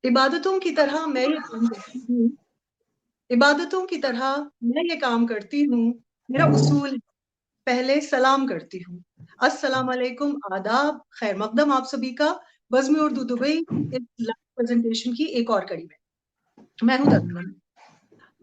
इबादतों की तरह मैं ये काम करती हूँ इबादतों की तरह मैं ये काम करती हूँ। मेरा उसूल है, पहले सलाम करती हूँ। अस्सलाम वालेकुम, आदाब, खैर मकदम आप सभी का बज़्म उर्दू दुबई इस लाइव प्रेजेंटेशन की एक और कड़ी में। मैं हूँ तन्नम।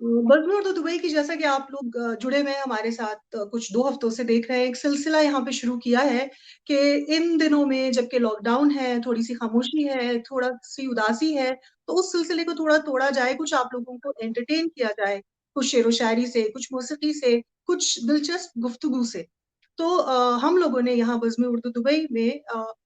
बज़्म उर्दू दुबई की, जैसा कि आप लोग जुड़े हुए हैं हमारे साथ, कुछ 2 हफ्तों से देख रहे हैं, एक सिलसिला यहाँ पे शुरू किया है कि इन दिनों में जबकि लॉकडाउन है, थोड़ी-सी खामोशी है, थोड़ा-सी उदासी है, तो उस सिलसिले को थोड़ा तोड़ा जाए, कुछ आप लोगों को एंटरटेन किया जाए, कुछ शेरो-शायरी से, कुछ मौसीकी से, कुछ दिलचस्प गुफ्तगू से। तो हम लोगों ने यहाँ बज़्म उर्दू दुबई में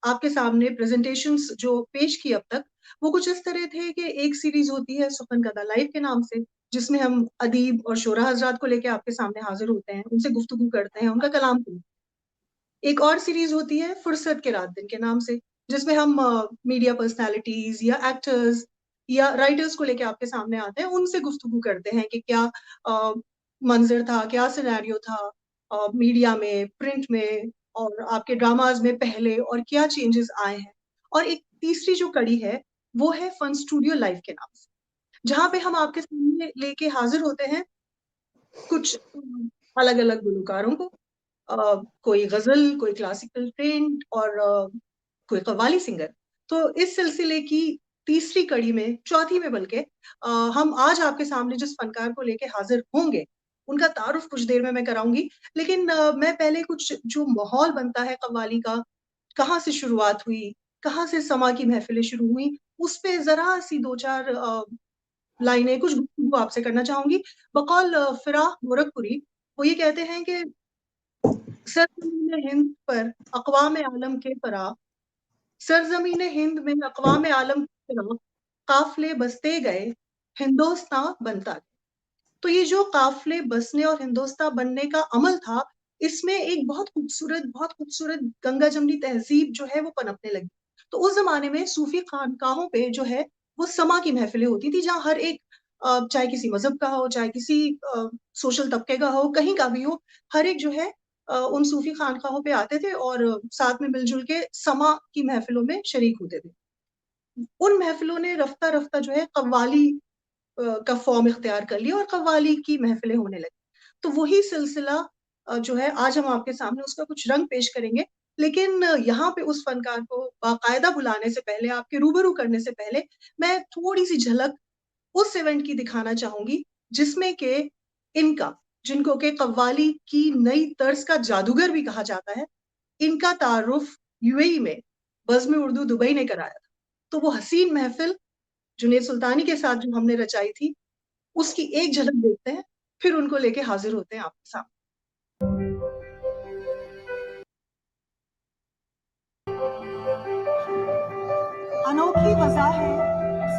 आपके सामने प्रेज़ेंटेशंस जो पेश की अब तक, वो कुछ इस तरह थे कि एक सीरीज़ होती है सुख़न कदा लाइव के नाम से, जिसमें हम अदीब और शोरा हज़रात को लेके आपके सामने हाज़िर होते हैं, उनसे गुफ्तगू करते हैं, उनका कलाम सुनते हैं। एक और सीरीज़ होती है फुर्सत के रात दिन के नाम से, जिसमें हम मीडिया पर्सनैलिटीज़ या एक्टर्स या राइटर्स को लेके आपके सामने आते हैं, उनसे गुफ्तगू करते हैं कि क्या मंज़र था, क्या सिनेरियो था मीडिया में, प्रिंट में और आपके ड्रामाज़ में पहले, और क्या चेंजेज़ आए हैं। और एक तीसरी जो कड़ी है, वो है फन स्टूडियो लाइव के नाम से, जहाँ पे हम आपके सामने लेके हाज़िर होते हैं कुछ अलग-अलग गुलकारों को, कोई ग़ज़ल, कोई क्लासिकल ट्रेंड और कोई कव्वाली सिंगर। तो इस सिलसिले की तीसरी कड़ी में, चौथी में बल्कि, हम आज आपके सामने जिस फ़नकार को लेके हाज़िर होंगे, उनका तारुफ़ कुछ देर में मैं कराऊँगी। लेकिन मैं पहले कुछ जो माहौल बनता है कव्वाली का, कहाँ से शुरुआत हुई, कहाँ से समा की महफ़िलें शुरू हुई, उस पे ज़रा-सी 2-4 लाइनें, कुछ गुफ्तगू आपसे करना चाहूँगी। बकौल फ़िराह गोरखपुरी, वो ये कहते हैं कि सरज़मीन हिंद पर अक़वाम आलम के फ़राग़, सरज़मीन हिंद में अक़वाम आलम के फ़राग़, काफ़िले बसते गए, हिंदोस्तां बनता गया। तो ये जो काफ़िले बसने और हिंदोस्तां बनने का अमल था, इसमें एक बहुत खूबसूरत गंगा-जमुनी तहज़ीब जो है वो पनपने लगी। तो उस ज़माने में सूफ़ी ख़ानक़ाहों पे जो है वो समा की महफ़िलें होती थी, जहाँ हर एक चाहे किसी मज़हब का हो, चाहे किसी सोशल तबके का हो, कहीं का भी हो, हर एक जो है उन सूफ़ी ख़ानक़ाहों पे आते थे और साथ में मिल-जुल के समा की महफ़िलों में शरीक होते थे। उन महफ़िलों ने रफ़्ता-रफ़्ता जो है कव्वाली का फ़ॉर्म इख्तियार कर लिया और कव्वाली की महफ़िलें होने लगी। तो वही सिलसिला जो है आज हम आपके सामने उसका कुछ रंग पेश करेंगे। लेकिन यहाँ पे उस फ़नकार को बाकायदा बुलाने से पहले, आपके रूबरू करने से पहले, मैं थोड़ी-सी झलक उस इवेंट की दिखाना चाहूँगी, जिसमें कि इनका, जिनको कि कव्वाली की नई तर्ज का जादूगर भी कहा जाता है, इनका तारुफ़ यूएई में बज़्म उर्दू दुबई ने कराया था। तो वो हसीन महफ़िल जुनैद सुल्तानी के साथ जो हमने रचाई थी, उसकी एक झलक देखते हैं, फिर उनको लेके हाज़िर होते हैं आपके सामने। अनोखी वज़ा है,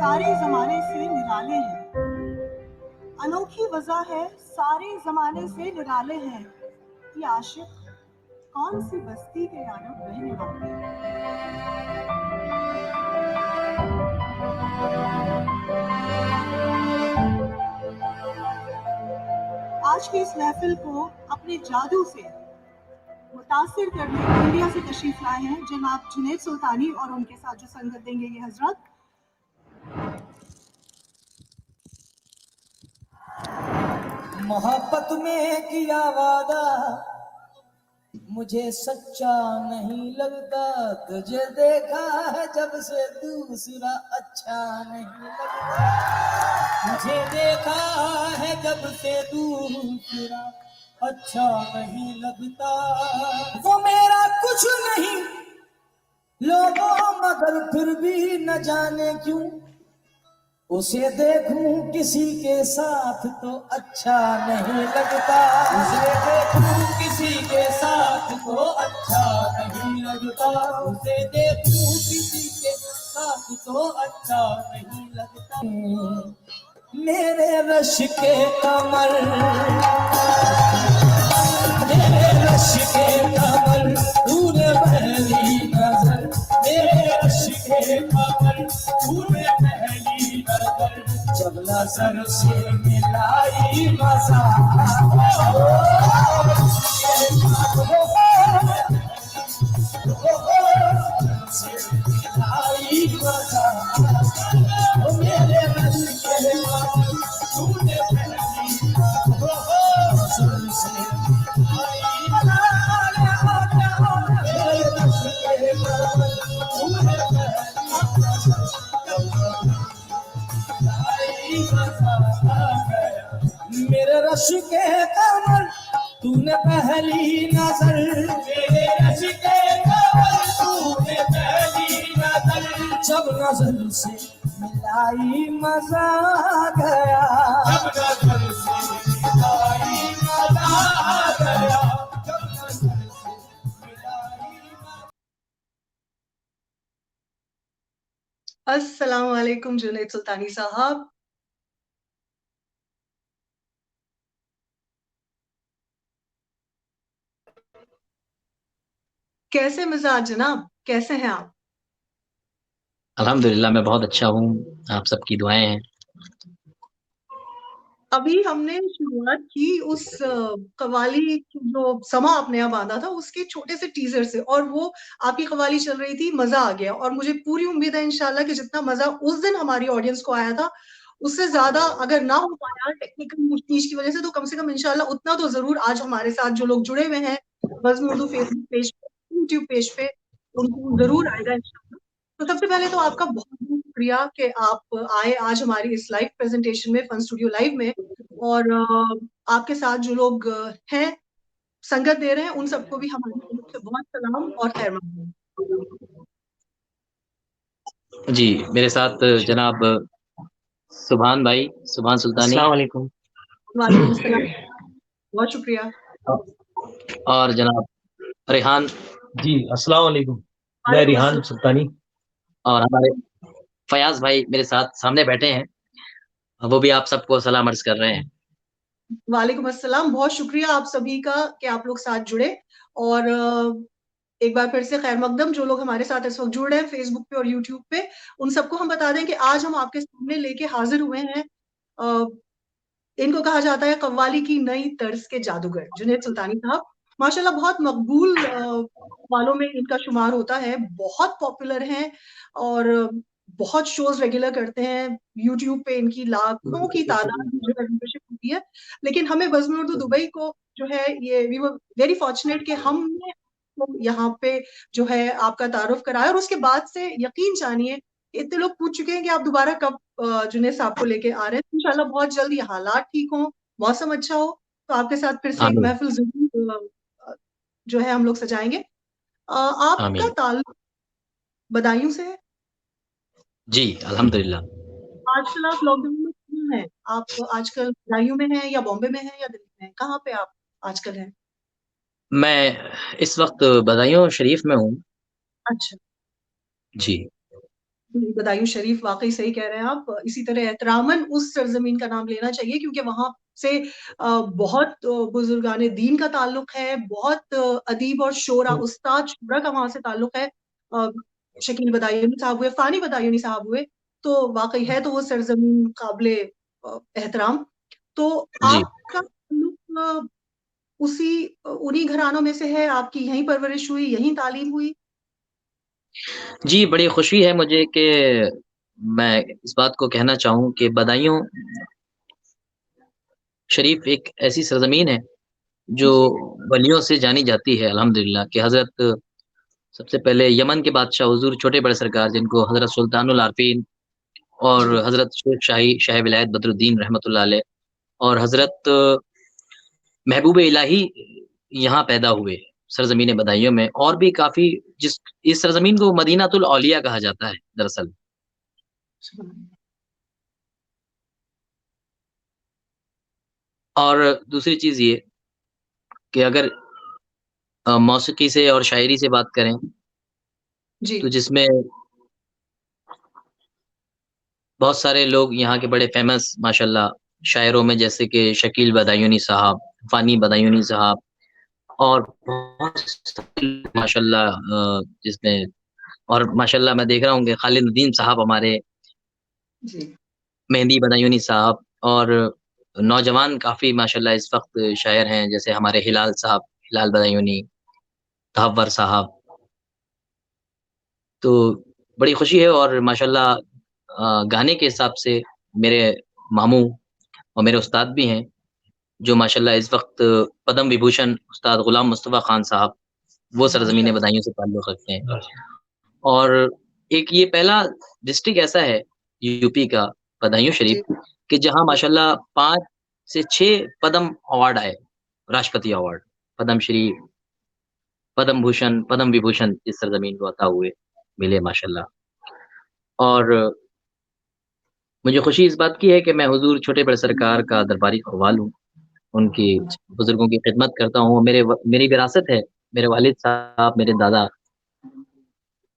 सारे ज़माने से निराले हैं। अनोखी वज़ा है, सारे ज़माने से निराले हैं। ये आशिक़ कौन-सी बस्ती के यारब रहने वाले हैं। आज की इस महफ़िल को अपने जादू से मुतासिर करने इंडिया से तशरीफ़ लाए हैं जनाब जुनैद सुल्तानी, और उनके साथ जो संगत देंगे ये हज़रत। मोहब्बत में किया वादा मुझे सच्चा नहीं लगता, तुझे देखा है जब से दूसरा अच्छा नहीं लगता, तुझे देखा है जब से दूसरा अच्छा नहीं लगता। वो मेरा कुछ नहीं लोगों, मगर फिर भी न जाने क्यों उसे देखूं किसी के साथ तो अच्छा नहीं लगता, उसे देखूं किसी के साथ तो अच्छा नहीं लगता, उसे देखूं किसी के साथ तो अच्छा नहीं लगता। मेरे रश के कमर, मेरे रश के कमर, तूने पहली नजर, मेरे रश के कमर, तूने पहली नजर, जब नजर से मिलाई मजा, पहली नजर मेरे रिश्ते कवल तूने पहली नजर जब नजर से मिलाई मजा आ गया जब नजर से मिलाई मजा आ गया जब नजर से मिलाई अस्सलाम वालेकुम जुनैद सुल्तानी साहब। कैसे मिजाज जनाब, कैसे हैं आप? अल्हम्दुलिल्लाह मैं बहुत अच्छा हूँ, आप सबकी दुआएं हैं। अभी हमने शुरुआत की उस कव्वाली की जो समा आपने यहाँ बांधा था उसके छोटे से टीजर से, और वो आपकी कव्वाली चल रही थी मजा आ गया, और मुझे पूरी उम्मीद है इंशाल्लाह कि जितना मजा उस दिन हमारी ऑडियंस को आया था उससे ज्यादा अगर ना हो पाया टेक्निकल चीज की वजह से, तो कम से कम इंशाल्लाह उतना तो जरूर आज हमारे साथ जो लोग जुड़े हुए हैं बज़्म उर्दू फेसबुक पेज पे, यूट्यूब पेज पे, उनको जरूर आएगा इंशाल्लाह। तो सबसे पहले तो आपका बहुत बहुत शुक्रिया कि आप आए आज हमारी इस लाइव प्रेजेंटेशन में, फन स्टूडियो लाइव में, और आपके साथ जो लोग हैं संगत दे रहे हैं उन सबको भी हमारी तरफ से बहुत सलाम और खैर मकदम। जी, मेरे साथ जनाब सुभान भाई, सुभान सुल्तानी, अस्सलाम वालेकुम। वालेकुम सलाम, बहुत शुक्रिया। और जनाब रेहान जी अस्सलाम वालेकुम, मैं रिहान सुल्तानी। और हमारे फयाज भाई मेरे साथ सामने बैठे हैं, वो भी आप सबको सलाम अर्ज कर रहे हैं। वालेकुम अस्सलाम, बहुत शुक्रिया आप सभी का कि आप लोग साथ जुड़े, और एक बार फिर से खैर मकदम जो लोग हमारे साथ इस वक्त जुड़ रहे हैं फेसबुक पे और यूट्यूब पे, उन सबको हम बता दें कि आज हम आपके सामने लेके हाजिर हुए हैं इनको कहा जाता है कव्वाली की नई तर्ज के जादूगर जुनैद सुल्तानी साहब। माशाल्लाह बहुत मकबूल वालों में इनका शुमार होता है, बहुत पॉपुलर हैं और बहुत शोज रेगुलर करते हैं यूट्यूब पे, इनकी लाखों की तादाद में जो है व्यूअरशिप होती है। लेकिन हमें बज़्म उर्दू दुबई को जो है ये वी वर वेरी फॉर्चुनेट कि हमने यहाँ पे जो है आपका तारुफ कराया, और उसके बाद से यकीन जानिए इतने लोग पूछ चुके हैं कि आप दोबारा कब जुनैद साहब को लेके आ रहे हैं। इंशाल्लाह बहुत जल्द ये हालात ठीक हो, मौसम अच्छा हो, तो आपके साथ फिर से एक आमीन महफिल जरूर जो है हम लोग सजाएंगे। आपका आमीन। ताल्लुक बदायूं से है? जी अल्हम्दुलिल्लाह। आजकल आप लॉकडाउन में कहाँ हैं? आप आजकल बदायूं में हैं या बॉम्बे में हैं या दिल्ली में हैं? कहाँ पे आप आजकल हैं? मैं इस वक्त बदायूं शरीफ में हूँ। अच्छा, जी बदायूं शरीफ, वाकई सही कह रहे हैं आप। इसी तरह एहतरामन उस सरजमीन का नाम लेना चाहिए क्योंकि वहां से बहुत बुजुर्गाने दीन का ताल्लुक है, बहुत अदीब और शोरा उस्ताद शुरा का वहां से ताल्लुक है। शकील बदायूनी साहब हुए, फानी बदायूनी साहब हुए, तो वाकई है तो वो सरजमीन काबिले एहतराम। तो जी आपका ताल्लुक उसी उन्हीं घरानों में से है? आपकी यहीं परवरिश हुई, यहीं तालीम हुई? जी, बड़ी खुशी है मुझे कि मैं इस बात को कहना चाहूँ कि बदायूं शरीफ एक ऐसी सरजमीन है जो जी वलियों से जानी जाती है अल्हम्दुलिल्लाह। कि हज़रत सबसे पहले यमन के बादशाह हुज़ूर छोटे बड़े सरकार जिनको हज़रत सुल्तानुल आरफीन और जी हज़रत शेख शाही शाह विलायत बदरुद्दीन रहमतुल्लाह अलैह और हज़रत महबूब इलाही यहाँ पैदा हुए सरजमीन बदायूं में। और भी काफ़ी जिस इस सरजमीन को मदीनातुल औलिया कहा जाता है दरअसल। और दूसरी चीज़ ये कि अगर मौसीकी से और शायरी से बात करें जी तो जिसमें बहुत सारे लोग यहाँ के बड़े फ़ेमस माशाल्लाह शायरों में जैसे कि शकील बदायूनी साहब, फ़ानी बदायूनी साहब और बहुत सारे लोग माशाल्लाह जिसमें और माशाल्लाह मैं देख रहा हूँ कि खालिद नदीम साहब हमारे, जी मेहंदी बदायूनी साहब और नौजवान काफ़ी माशाल्लाह इस वक़्त शायर हैं जैसे हमारे हिलाल साहब, हिलाल बदायूनी, तहव्वर साहब। तो बड़ी खुशी है और माशाल्लाह गाने के हिसाब से मेरे मामू और मेरे उस्ताद भी हैं, जो माशाल्लाह इस वक़्त पद्म विभूषण उस्ताद गुलाम मुस्तफ़ा खान साहब, वो सरज़मीन माशाल्लाह। बदायूं से ताल्लुक़ रखते हैं। और एक ये पहला डिस्ट्रिक्ट ऐसा है यूपी का बदायूं जी शरीफ कि जहाँ माशाल्लाह 5 से 6 पद्म अवार्ड आए, राष्ट्रपति अवार्ड पद्मश्री, पद्म भूषण, पद्म विभूषण इस सरजमीन को अता हुए मिले माशाल्लाह। और मुझे खुशी इस बात की है कि मैं हुजूर छोटे बड़े सरकार का दरबारी क़व्वाल हूँ। उनकी बुज़ुर्गों की खिदमत करता हूँ। मेरी विरासत है। मेरे वालिद साहब, मेरे दादा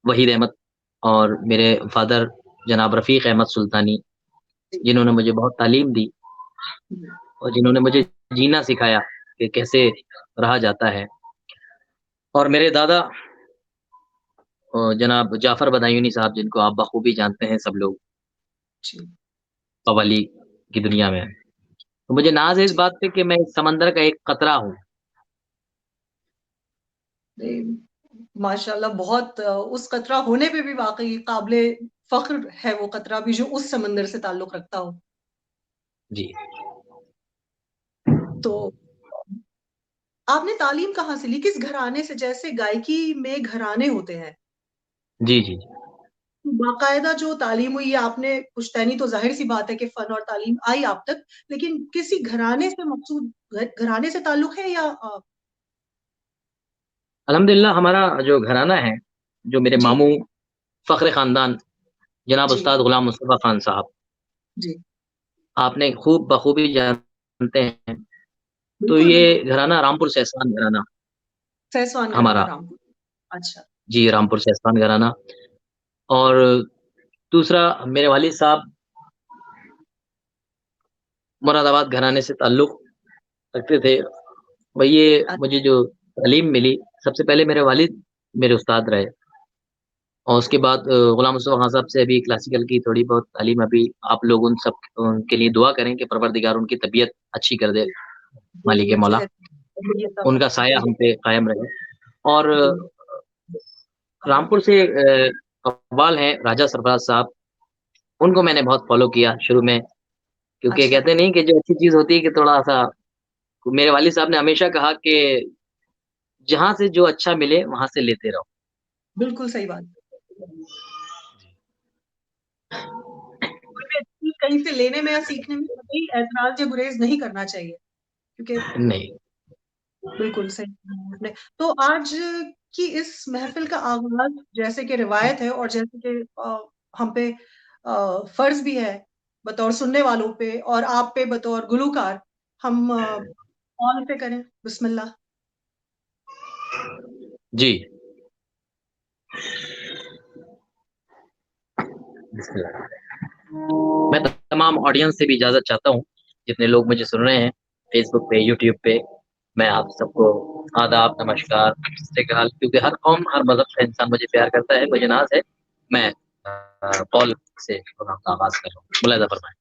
वहीद अहमद और मेरे फ़ादर जनाब रफ़ीक अहमद सुल्तानी, जिन्होंने मुझे बहुत तालीम दी और जिन्होंने मुझे जीना सिखाया कि कैसे रहा जाता है। और मेरे दादा जनाब जाफ़र बदायूनी साहब, जिनको आप बखूबी जानते हैं सब लोग जी, कव्वाली की दुनिया में। तो मुझे नाज़ है इस जी। बात पे कि मैं इस समंदर का एक कतरा हूँ। माशाल्लाह बहुत उस कतरा होने पे भी वाक़ई काबिले फ़ख्र है वो कतरा भी जो उस समंदर से ताल्लुक़ रखता हो। जी। तो आपने तालीम कहाँ से ली? किस घराने से? जैसे गायकी में घराने होते हैं, जी, जी, जी। बाकायदा जो तालीम हुई है आपने पुश्तैनी तो ज़ाहिर-सी बात है कि फ़न और तालीम आई आप तक, लेकिन किसी घराने से मक़सूद घराने से ताल्लुक़ है या अल्हम्दुलिल्लाह हमारा जो घराना है, जो मेरे जी, मामू फ़ख्र ख़ानदान जनाब जी, उस्ताद ग़ुलाम मुस्तफ़ा ख़ान साहब, जी। आपने खूब बखूबी जानते हैं। तो बिल्कुल, ये बिल्कुल। घराना रामपुर सेस्तान घराना सहसवान घराना हमारा, रामपुर। अच्छा, जी, रामपुर सेस्तान घराना। और दूसरा मेरे वालिद साहब मुरादाबाद घराने से ताल्लुक़ रखते थे। और ये अ, मुझे जो तालीम मिली, सबसे पहले मेरे वालिद मेरे उस्ताद रहे और उसके बाद ग़ुलाम मुस्तफ़ा खान साहब से अभी क्लासिकल की थोड़ी बहुत तालीम अभी आप लोग उन सब उनके लिए दुआ करें कि परवरदिगार उनकी तबीयत अच्छी कर दे, मालिक खैरियत मौला, सेहत तबीयत उनका साया हम पे कायम रहे। और जी, रामपुर से कव्वाल हैं राजा सरफराज साहब, उनको मैंने बहुत फ़ॉलो किया शुरू में, क्योंकि अच्छा, कहते नहीं कि जो अच्छी चीज़ होती है कि थोड़ा-सा मेरे वालिद साहब ने हमेशा कहा कि जहाँ से जो अच्छा मिले वहाँ से लेते रहो। बिल्कुल सही बात। कोई भी अच्छी चीज़ कहीं से लेने में या सीखने में कभी ऐतराज़ या गुरेज़ नहीं करना चाहिए, क्योंकि नहीं। बिल्कुल सही कहा आपने। तो आज की इस महफ़िल का आगाज़ जैसे कि रिवायत है और जैसे कि हम पे फ़र्ज़ भी है बतौर सुनने वालों पे और आप पे बतौर गुलूकार हम कौन से करें? बिस्मिल्लाह। जी। बिस्मिल्लाह। मैं तमाम ऑडियंस से भी इजाज़त चाहता हूँ, जितने लोग मुझे सुन रहे हैं, फ़ेसबुक पे, यूट्यूब पे, मैं आप सबको आदाब, नमस्कार, सत-ए-काल, क्योंकि हर कौम, हर मज़हब का इंसान मुझे प्यार करता है, मुझे नाज़ है। मैं कॉल से प्रोग्राम का आगाज़ कर रहा हूँ। मुलाहिज़ा फरमाएँ।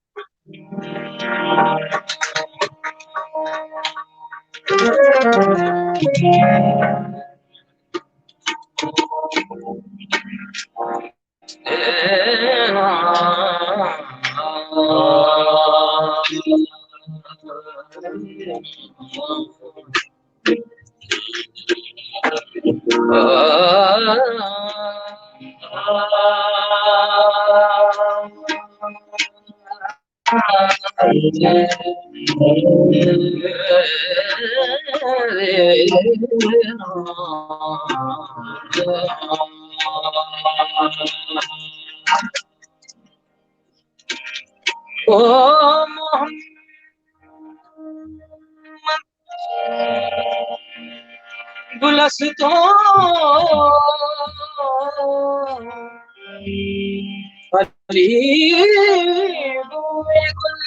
ओ मोहम्मद गुलस्तों अली बूए गुल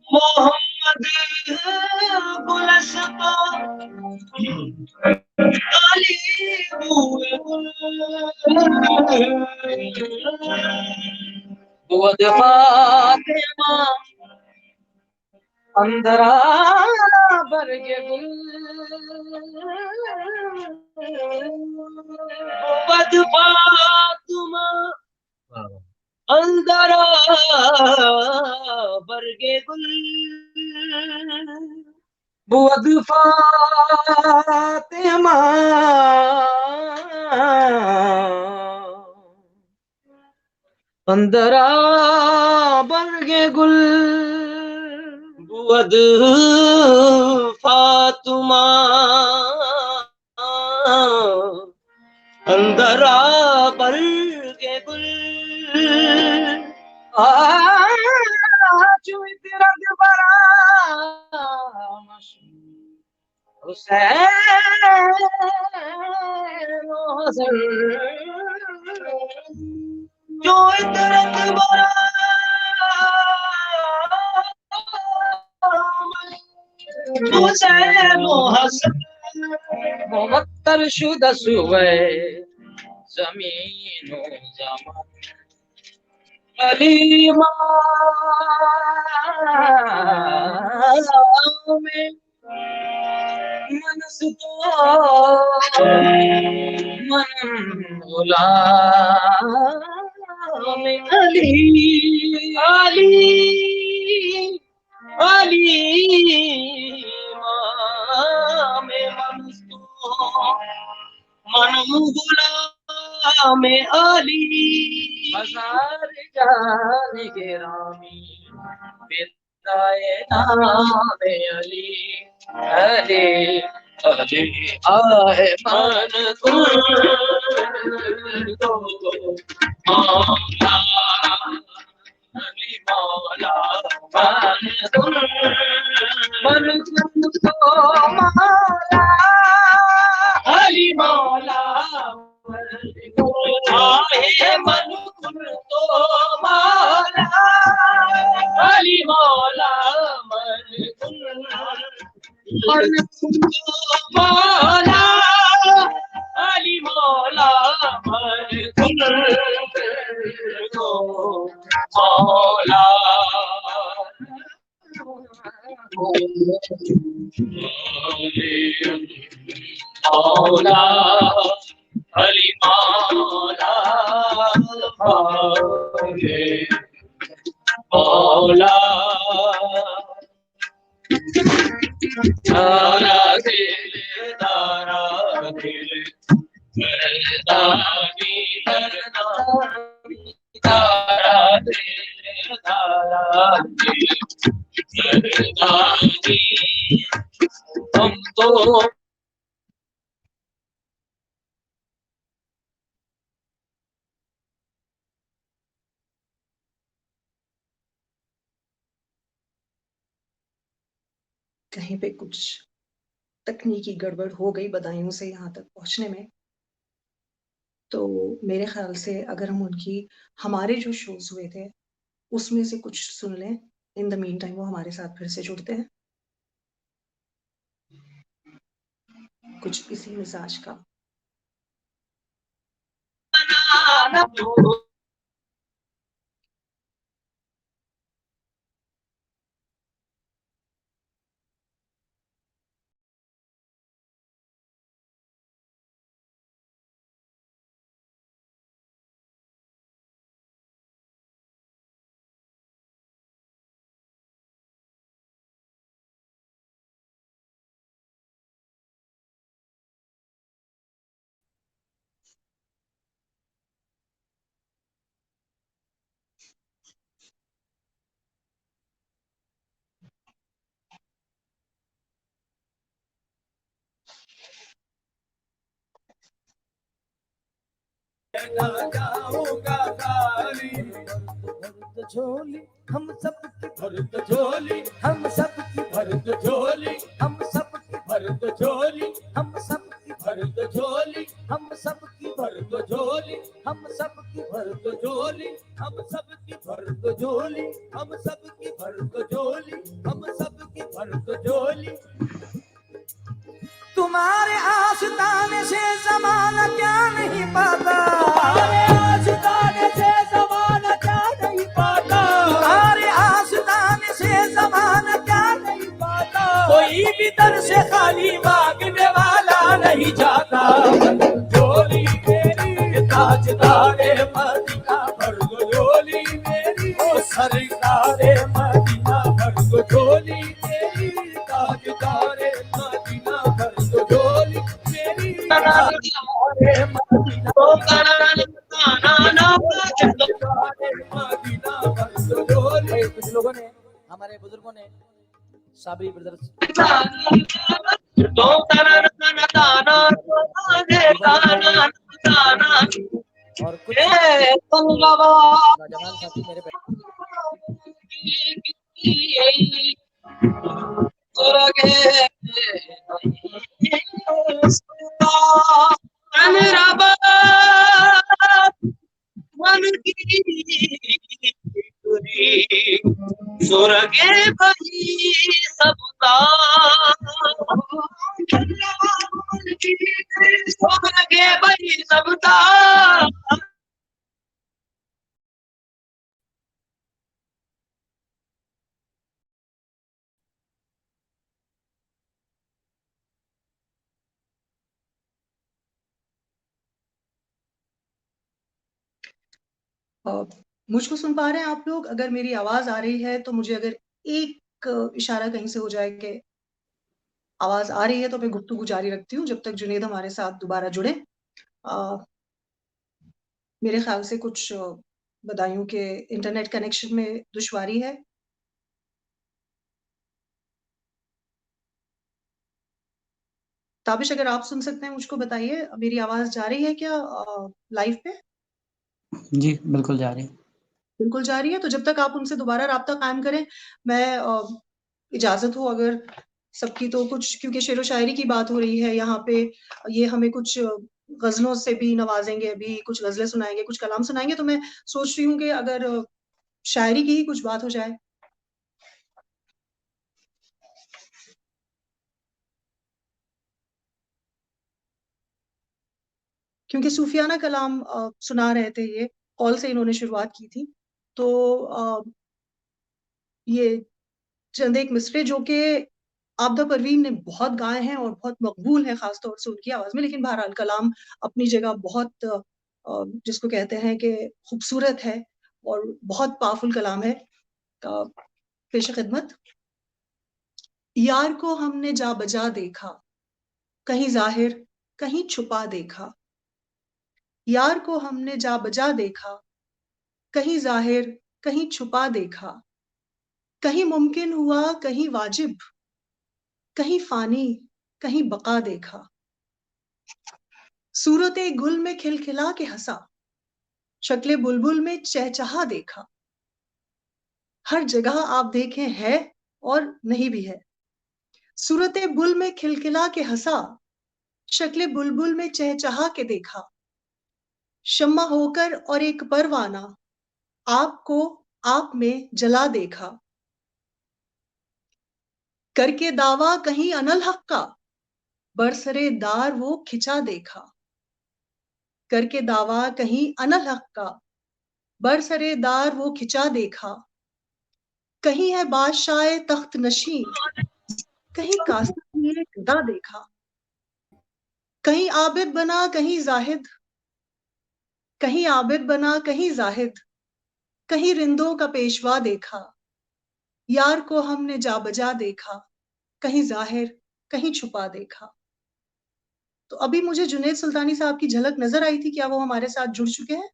मोहम्मद गुलस्तों अली बूए गुल वो फातिमा अंदरा बरगे गुल बद फातिमा अंदरा बरगे गुल बुअद फातिमा अंदरा बरगे गुल वद फातुमा अंदरा पर के गुल जो इतरत बरा हुसैन हसन जो इतरत बरा हुसैन हसन मुमत्तर शुदा सुवे जमीन जमान अलीमा में मनस तो मन भुला में अली अली अली में मनस तो मन भुला में अली बाजार जाने के रामी बिताए नाम अली अली अली आए मन तो मौला अली मौला मन तो मौला अली मौला आए मन तो मौला अली मौला मन तो मौला अली मौला मन तो मौला मौला अली मौला मौला तारा दिल तारा दिल मर्दानी मर्दानी तारा दिल मर्दानी हम तो कहीं पे कुछ तकनीकी गड़बड़ हो गई बदायूं से यहाँ तक पहुंचने में, तो मेरे ख्याल से अगर हम उनकी हमारे जो शोज हुए थे उसमें से कुछ सुन लें। इन द मीन टाइम वो हमारे साथ फिर से जुड़ते हैं कुछ इसी मिजाज का। झोली हम सबकी भरत झोली हम सबकी भरत झोली हम सबकी भरत झोली हम सबकी भरत झोली हम सबकी भरत झोली हम सबकी भरत झोली हम सबकी भरत झोली हम सबकी भरत झोली हम सबकी भरत झोली। तुम्हारे आशिकाने से ज़माना क्या नहीं पाता, तुम्हारे आशिकाने से ज़माना क्या नहीं पाता, तुम्हारे आशिकाने से ज़माना क्या नहीं पाता। कोई भी दर से खाली मांगने वाला नहीं जाता। झोली मेरी ताजदारे मदीना भर दो झोली मेरी, ओ सरकारे मदीना भर दो झोली मेरी, ताजदारे मदीना भर दो झोली मेरी, ताजदारे मदीना मदीना भर दो झोली। कुछ लोगों ने, हमारे बुजुर्गों ने साबरी ब्रदर्स और कुछ नौजवान साथी मेरे सुरगे बही सबता सुरगे बही सबता मुझको सुन पा रहे हैं आप लोग? अगर मेरी आवाज आ रही है तो मुझे अगर एक इशारा कहीं से हो जाए कि आवाज आ रही है तो मैं गुफ्तगू जारी रखती हूँ जब तक जुनेद हमारे साथ दोबारा जुड़े। मेरे ख्याल से कुछ बदायूं के इंटरनेट कनेक्शन में दुश्वारी है। ताबिश, अगर आप सुन सकते हैं मुझको बताइए, मेरी आवाज जा रही है क्या लाइव पे? जी बिल्कुल जा रही है। बिल्कुल जा रही है। तो जब तक आप उनसे दोबारा राब्ता कायम करें, मैं इजाजत हो अगर सबकी तो कुछ, क्योंकि शेर व शायरी की बात हो रही है यहाँ पे, ये हमें कुछ गजलों से भी नवाजेंगे, अभी कुछ गजलें सुनाएंगे, कुछ कलाम सुनाएंगे, तो मैं सोच रही हूँ कि अगर शायरी की ही कुछ बात हो जाए। क्योंकि सूफियाना कलाम सुना रहे थे, ये कौल से इन्होंने शुरुआत की थी, तो ये चंद एक मिसरे जो कि आबदा परवीन ने बहुत गाए हैं और बहुत मकबूल है खासतौर से उनकी आवाज में, लेकिन बहरहाल कलाम अपनी जगह बहुत जिसको कहते हैं कि खूबसूरत है और बहुत पावरफुल कलाम है। पेश खिदमत। यार को हमने जा बजा देखा, कहीं जाहिर कहीं छुपा देखा। यार को हमने जा बजा देखा, कहीं जाहिर कहीं छुपा देखा। कहीं मुमकिन हुआ कहीं वाजिब, कहीं फानी कहीं बका देखा। सूरते गुल में खिलखिला के हंसा, शक्ले बुलबुल में चहचहा देखा। हर जगह आप देखें है और नहीं भी है। सूरते बुल में खिलखिला के हंसा, शक्ले बुलबुल में चहचहा के देखा। शम्मा होकर और एक परवाना, आपको आप में जला देखा। करके दावा कहीं अनल हक का, बरसरे दार वो खिंचा देखा। करके दावा कहीं अनल हक का, बरसरे दार वो खिंचा देखा। कहीं है बादशाह तख्त नशी, कहीं कासिम गदा देखा। कहीं आबिद बना कहीं जाहिद, कहीं आबिद बना कहीं जाहिद। कहीं रिंदों का पेशवा देखा। यार को हमने जा बजा देखा, कहीं जाहिर कहीं छुपा देखा। तो अभी मुझे जुनेद सुल्तानी साहब की झलक नजर आई थी, क्या वो हमारे साथ जुड़ चुके हैं?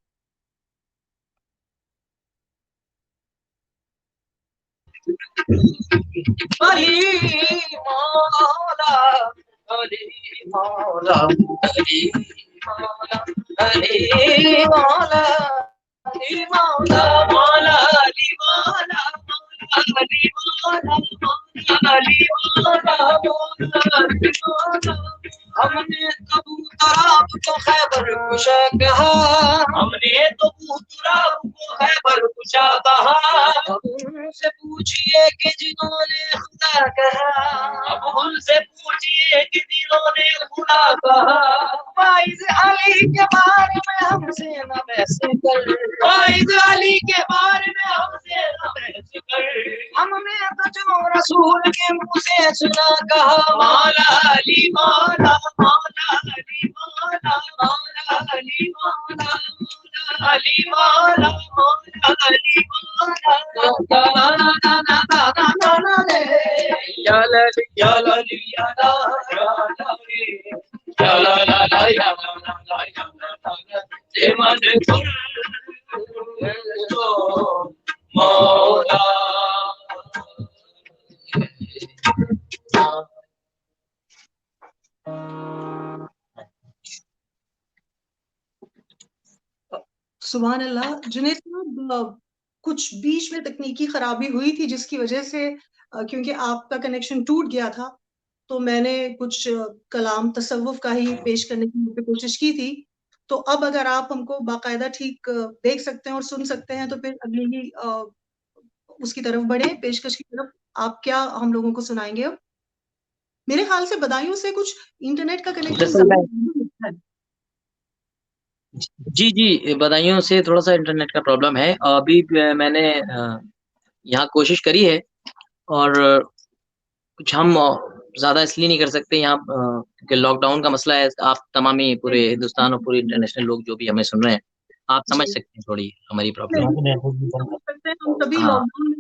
हमने कबूतराब को खैबर कुशा कहा, हमने कबूतराब को खैबर कुशा कहा। अब उनसे पूछिए कि जिन्होंने खुदा कहा, अब उनसे पूछिए कि जिन्होंने खुदा कहा। वाइज अली के बारे में हमसे न बहस कर, वाइज अली के बारे में हमसे न बहस कर। हमने तो जो रसूल के मुंह से सुना कहा, मौला अली मौला, मौला अली मौला, मौला अली मौला, मौला अली मौला, मौला अली मौला। ना ना ना ना ना ना ना ना रे, या ला या ला या ला या ला ला ला या ला ला या ला ला जे मन तो मौला। सुभान अल्लाह। जुनैद साहब, कुछ बीच में तकनीकी खराबी हुई थी जिसकी वजह से क्योंकि आपका कनेक्शन टूट गया था, तो मैंने कुछ कलाम तसव्वुफ का ही पेश करने की कोशिश की थी। तो अब अगर आप हमको बाकायदा ठीक देख सकते हैं और सुन सकते हैं, तो फिर अगली उसकी तरफ बढ़े, पेशकश की तरफ। आप क्या हम लोगों को सुनाएंगे अब? मेरे ख्याल से बदायूं से कुछ इंटरनेट का कनेक्शन दरअसल मैं है। जी बदायूं से थोड़ा सा इंटरनेट का प्रॉब्लम है। अभी मैंने यहाँ कोशिश करी है, और कुछ हम ज़्यादा इसलिए नहीं कर सकते यहाँ, क्योंकि लॉकडाउन का मसला है। आप तमाम ही पूरे हिंदुस्तान और पूरे इंटरनेशनल लोग जो भी हमें सुन रहे हैं, आप समझ जी, सकते हैं थोड़ी हमारी प्रॉब्लम। यहाँ पे नेटवर्क भी बंद समझ सकते हैं हम सभी हाँ लॉकडाउन में।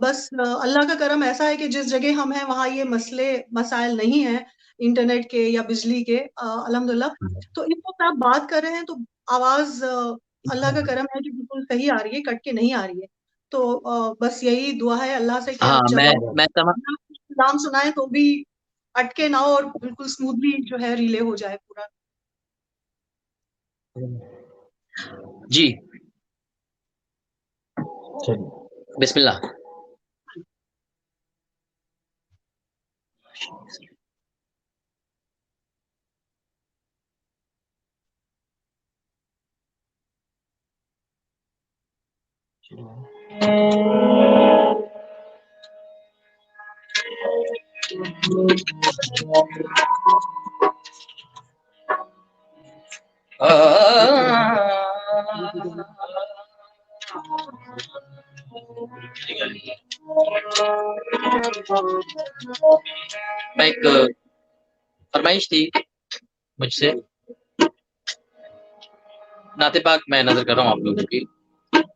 बस अल्लाह का करम ऐसा है कि जिस जगह हम हैं वहाँ ये मसले मसाइल नहीं हैं इंटरनेट के या बिजली के, अल्हम्दुलिल्लाह। तो इस वक्त आप बात कर रहे हैं तो आवाज अल्लाह का करम है कि बिल्कुल सही आ रही है, कट के नहीं आ रही है। तो बस यही दुआ है अल्लाह से कि हाँ, अब जब आप मैं नाम सुनाए तो भी अटके ना हो और बिल्कुल स्मूथली जो है रिले हो जाए पूरा। जी चलिए। बिस्मिल्लाह। मैं एक फरमाइश थी मुझसे, नाते पाक मैं नजर कर रहा हूँ आप लोगों की,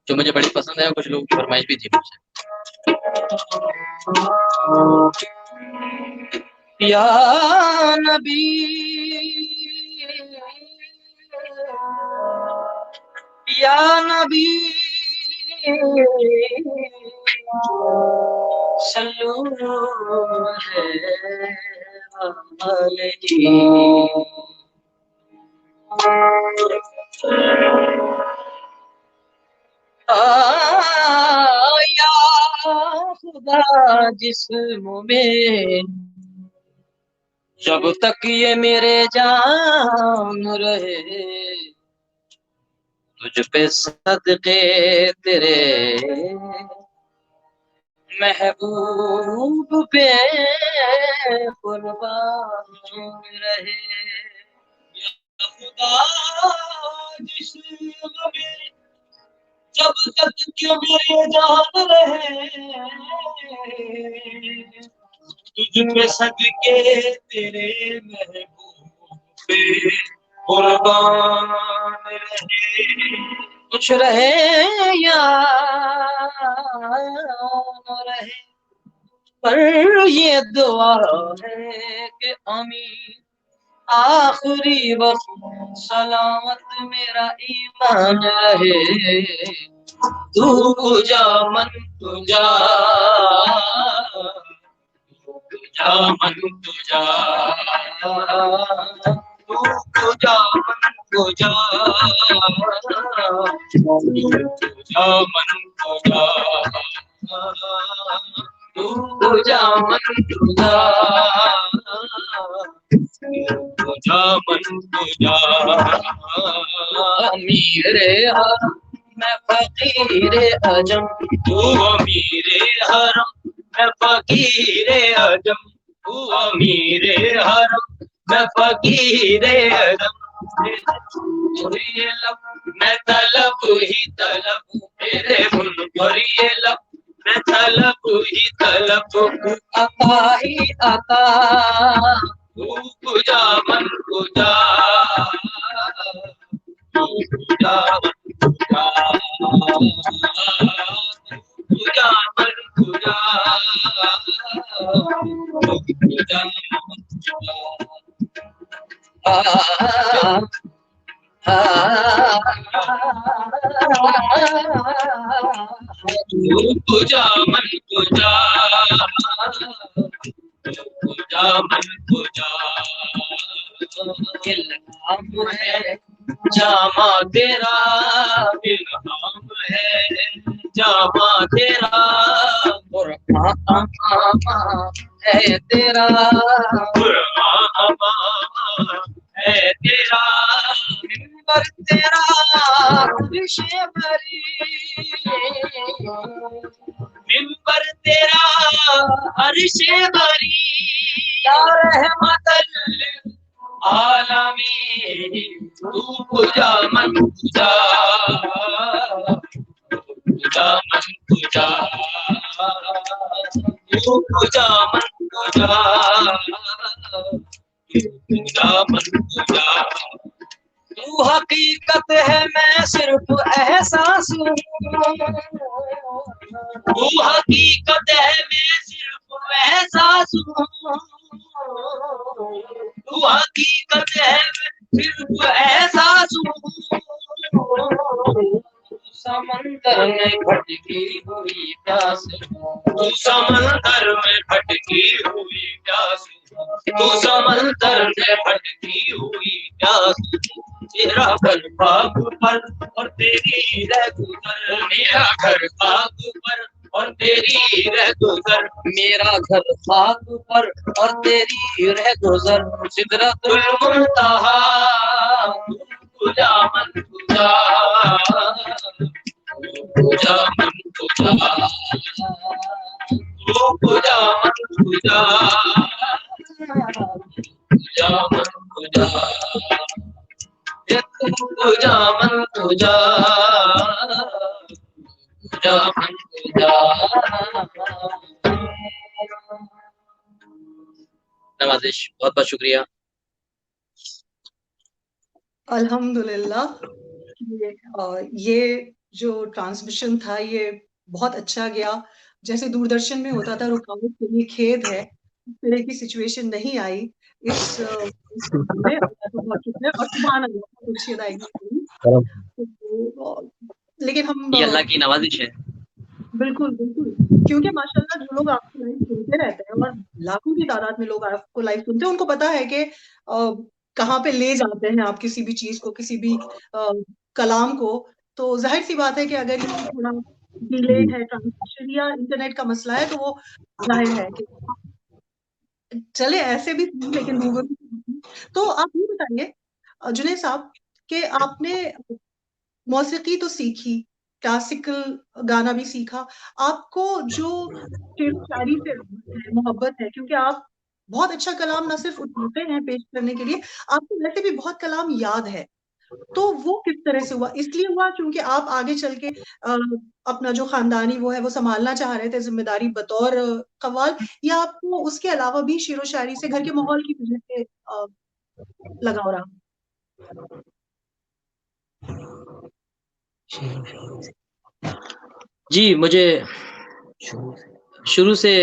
जो मुझे बड़ी पसंद है, और कुछ लोगों की फरमाइश भी थी मुझसे। या नबी या नबी सल्लू अलैहि। या खुदा जिस्म में जब तक ये मेरे जान रहे, तुझ पे सदके तेरे महबूब पे कुर्बान रहे। या खुदा जिस्म में जब तक के मेरे जान रहे, तुझ पे सदके तेरे महबूब पे कुर्बान रहे। कुछ रहे या न रहे, पर ये दुआ है कि आमीन। आखिरी वक्त सलामत मेरा ईमान रहे, तू जा मन तुझा, तुझा मन तुझा, तू जा मन तुझा, तुझा मन तुझा, तुझा मन तुझा, तुझा मन तुझा। अमीरे हरम मैं फकीरे अजम, तू अमीरे हरम मैं फकीरे अजम, तू अमीरे हरम मैं फकीरे अजम। ये लब मैं तलब ही तलब, तेरे मुन पर ये लब मैं तलब ही तलब, अता ही अता तुझा मन तुझा, तुझा मन तुझा, तुझा मन तुझा, तुझा मन तुझा। तुझा मन तुझा, तुझा मन तुझा। ये लगाम है जामा तेरा इल्हाम है, जामा तेरा कुरान है तेरा, कुरान है तेरा, मिंबर तेरा अर्शे भरी, मिंबर तेरा अर्शे भरी, या रहमतल आलमीन तू पूजा मन पूजा, पूजा मन पूजा, तू पूजा मन पूजा, पूजा मन पूजा, तू हकीकत है मैं सिर्फ एहसास हूँ, तू हकीकत है मैं सिर्फ एहसास हूँ, तू हकीकत है मैं सिर्फ एहसास हूँ, समंदर में भटकी हुई प्यास हूँ, तू समंदर में भटकी हुई प्यास हूँ, तू समंदर में भटकी हुई प्यास हूँ, तेरा घर खाक पर और तेरी रह गुजर, मेरा घर खाक पर और तेरी रह गुजर, मेरा घर खाक पर और तेरी रह गुजर, सिदरतुल मुंतहा पूजा मन पूजा, पूजा मन पूजा, पूजा मन पूजा, पूजा मन पूजा, पूजा मन पूजा, पूजा मन पूजा। नवाजिश बहुत बहुत शुक्रिया। अल्हम्दुलिल्लाह, ये जो ट्रांसमिशन था ये बहुत अच्छा गया। जैसे दूरदर्शन में होता था, रुकावट के लिए खेद है, इस तरह की सिचुएशन नहीं आई में। अल्लाह का बहुत शुक्र है और सुभान अल्लाह, बहुत अच्छी अदायगी हुई। लेकिन हम ये अल्लाह की नवाजिश है। बिल्कुल बिल्कुल, क्योंकि माशाल्लाह जो लोग आपको लाइव सुनते रहते हैं और लाखों की तादाद में लोग आपको लाइव सुनते हैं, उनको पता है कि कहाँ पे ले जाते हैं आप किसी भी चीज को, किसी भी कलाम को। तो जाहिर सी बात है कि अगर ये थोड़ा डिलेड है ट्रांसमिशन या इंटरनेट का मसला है, तो वो जाहिर है कि चले ऐसे भी सुनी, लेकिन रूबरू। तो आप ये बताइए जुनैद साहब कि आपने मौसीकी तो सीखी, क्लासिकल गाना भी सीखा, आपको जो शेर शायरी से मोहब्बत है, क्योंकि आप बहुत अच्छा कलाम ना सिर्फ उठाते हैं पेश करने के लिए, आपको वैसे भी बहुत कलाम याद है। तो वो किस तरह से हुआ? इसलिए हुआ क्योंकि आप आगे चल के अपना जो खानदानी वो है वो संभालना चाह रहे थे जिम्मेदारी बतौर कव्वाल, या आपको उसके अलावा भी शेर व शायरी से घर के माहौल की वजह से लगाव रहा? जी, मुझे शुरू से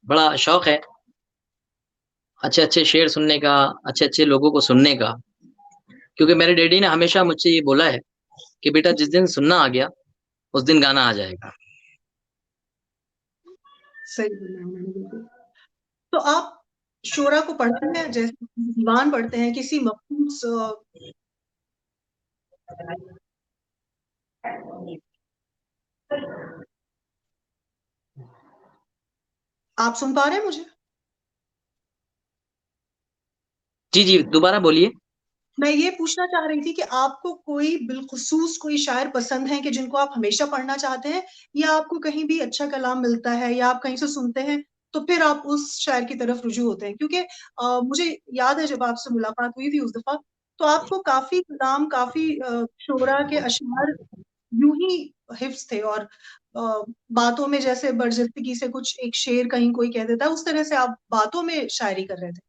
बड़ा शौक है अच्छे अच्छे शेर सुनने का, अच्छे अच्छे लोगों को सुनने का, क्योंकि मेरे डैडी ने हमेशा मुझसे ये बोला है कि बेटा जिस दिन सुनना आ गया उस दिन गाना आ जाएगा। सही बोला उन्होंने, बिल्कुल। तो आप शोरा को पढ़ते हैं, जैसे दीवान पढ़ते हैं, किसी मखसूस आप सुन पा रहे हैं मुझे? जी, जी, दोबारा बोलिए। मैं ये पूछना चाह रही थी कि आपको कोई बिलखुसूस कोई शायर पसंद है कि जिनको आप हमेशा पढ़ना चाहते हैं, या आपको कहीं भी अच्छा कलाम मिलता है या आप कहीं से सुनते हैं तो फिर आप उस शायर की तरफ रुजू होते हैं? क्योंकि मुझे याद है जब आपसे मुलाकात हुई थी उस दफा, तो आपको काफी कलाम, काफी शोरा के अशआर यूं ही हिफ्स थे, और बातों में जैसे बरजस्तगी से कुछ एक शेर कहीं कोई कह देता है, उस तरह से आप बातों में शायरी कर रहे थे।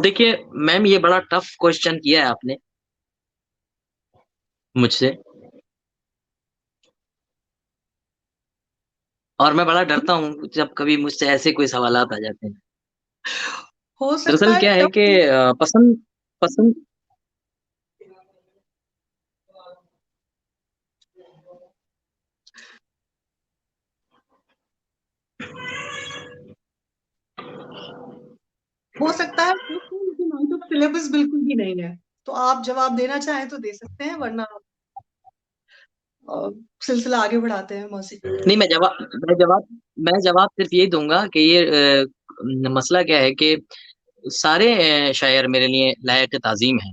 देखिए मैम, ये बड़ा टफ क्वेश्चन किया है आपने मुझसे, और मैं बड़ा डरता हूँ जब कभी मुझसे ऐसे कोई सवालात आ जाते हैं। हो सकता दरअसल है क्या है कि टफ। पसंद पसंद हो सकता है टफ हो, लेकिन आउट ऑफ सिलेबस बिल्कुल भी नहीं है। तो आप जवाब देना चाहें तो दे सकते हैं, वरना सिलसिला आगे बढ़ाते हैं मौसीकी। नहीं, मैं जवाब सिर्फ यही दूंगा कि ये मसला क्या है कि सारे शायर मेरे लिए लायक ताज़ीम हैं।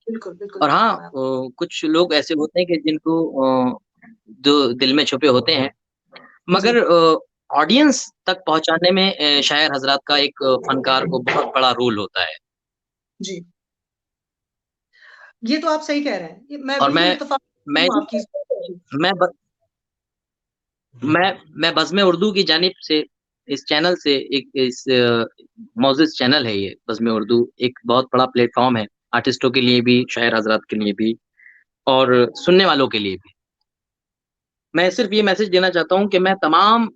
बिल्कुल, बिल्कुल और ठीक हाँ, फरमाया। कुछ लोग ऐसे होते हैं कि जिनको जो दिल में छुपे होते हैं, जी, मगर ऑडियंस तक पहुँचाने में शायर हज़रात का एक फनकार को बहुत बड़ा रोल होता है। जी। ये तो आप सही कह रहे हैं। ये मैं और बिल्कुल इत्तेफ़ाक मैं हूँ आपकी इस बात से। मैं ब मैं बज़्म उर्दू की जानिब से इस चैनल से एक इस मोज़िज़ चैनल है ये बज़्म उर्दू, एक बहुत बड़ा प्लेटफ़ॉर्म है, आर्टिस्टों के लिए भी, शायर हज़रात के लिए भी और सुनने वालों के लिए भी। मैं सिर्फ़ ये मैसेज देना चाहता हूँ कि मैं तमाम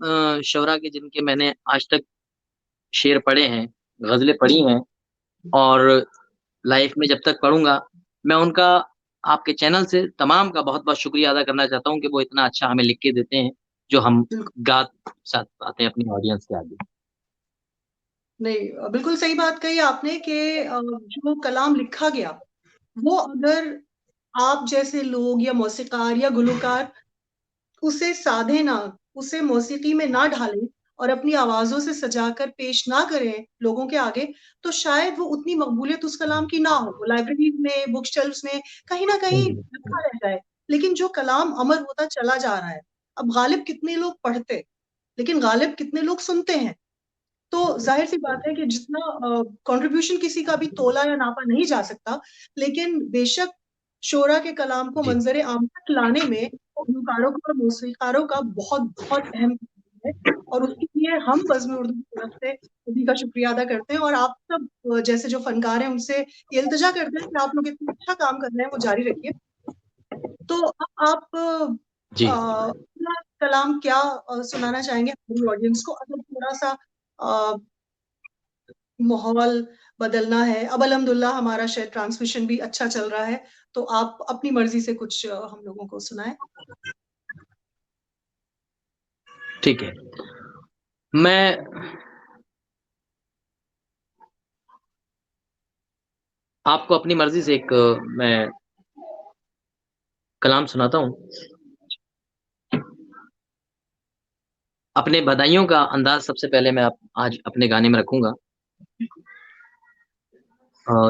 शुअरा के जिनके मैंने आज तक शेर पढ़े हैं, ग़ज़लें पढ़ी जी, हैं और लाइफ़ में जब तक पढ़ूँगा, मैं उनका आपके चैनल से तमाम का बहुत-बहुत शुक्रिया अदा करना चाहता हूँ कि वो इतना अच्छा हमें लिख के देते हैं, जो हम बिल्कुल। गा साथ पाते हैं अपनी ऑडियंस के आगे। नहीं, बिल्कुल सही बात कही आपने कि जो कलाम लिखा गया, वो अगर आप जैसे लोग या मौसीक़ार या गुलूकार उसे साधे ना, उसे मौसीकी में ना ढालें और अपनी आवाज़ों से सजाकर पेश ना करें लोगों के आगे, तो शायद वो उतनी मकबूलियत उस कलाम की ना हो। वो लाइब्रेरीज़ में, बुक शेल्फ्स में कहीं न हुँ, कहीं हुँ, रखा रह जाए। लेकिन जो कलाम अमर होता चला जा रहा है, अब गालिब कितने लोग पढ़ते, लेकिन गालिब कितने लोग सुनते हैं। तो ज़ाहिर-सी बात है कि जितना कंट्रीब्यूशन किसी का भी तोला या नापा नहीं जा सकता, लेकिन बेशक शोरा के कलाम को जी, मंज़र आम तक लाने में गुलकारों का और मौसीक़ारों का बहुत-बहुत अहम किरदार है और उसके लिए हम बज़्म उर्दू की तरफ से सभी का शुक्रिया अदा करते हैं और आप सब जैसे जो फ़नकार हैं, उनसे ये इल्तिजा करते हैं कि आप लोग इतना अच्छा काम कर रहे हैं, वो जारी रखिए। तो अब आप जी। अपना कलाम क्या सुनाना चाहेंगे हमारी ऑडियंस को? अगर थोड़ा-सा अ, माहौल बदलना है, अब अल्हम्दुलिल्लाह हमारा शायद ट्रांसमिशन भी अच्छा चल रहा है, तो आप अपनी मर्ज़ी से कुछ हम लोगों को सुनाएँ। ठीक है। मैं आपको अपनी मर्ज़ी से एक मैं कलाम सुनाता हूँ। अपने बदायूँ का अंदाज़ सबसे पहले मैं आज अपने गाने में रखूँगा।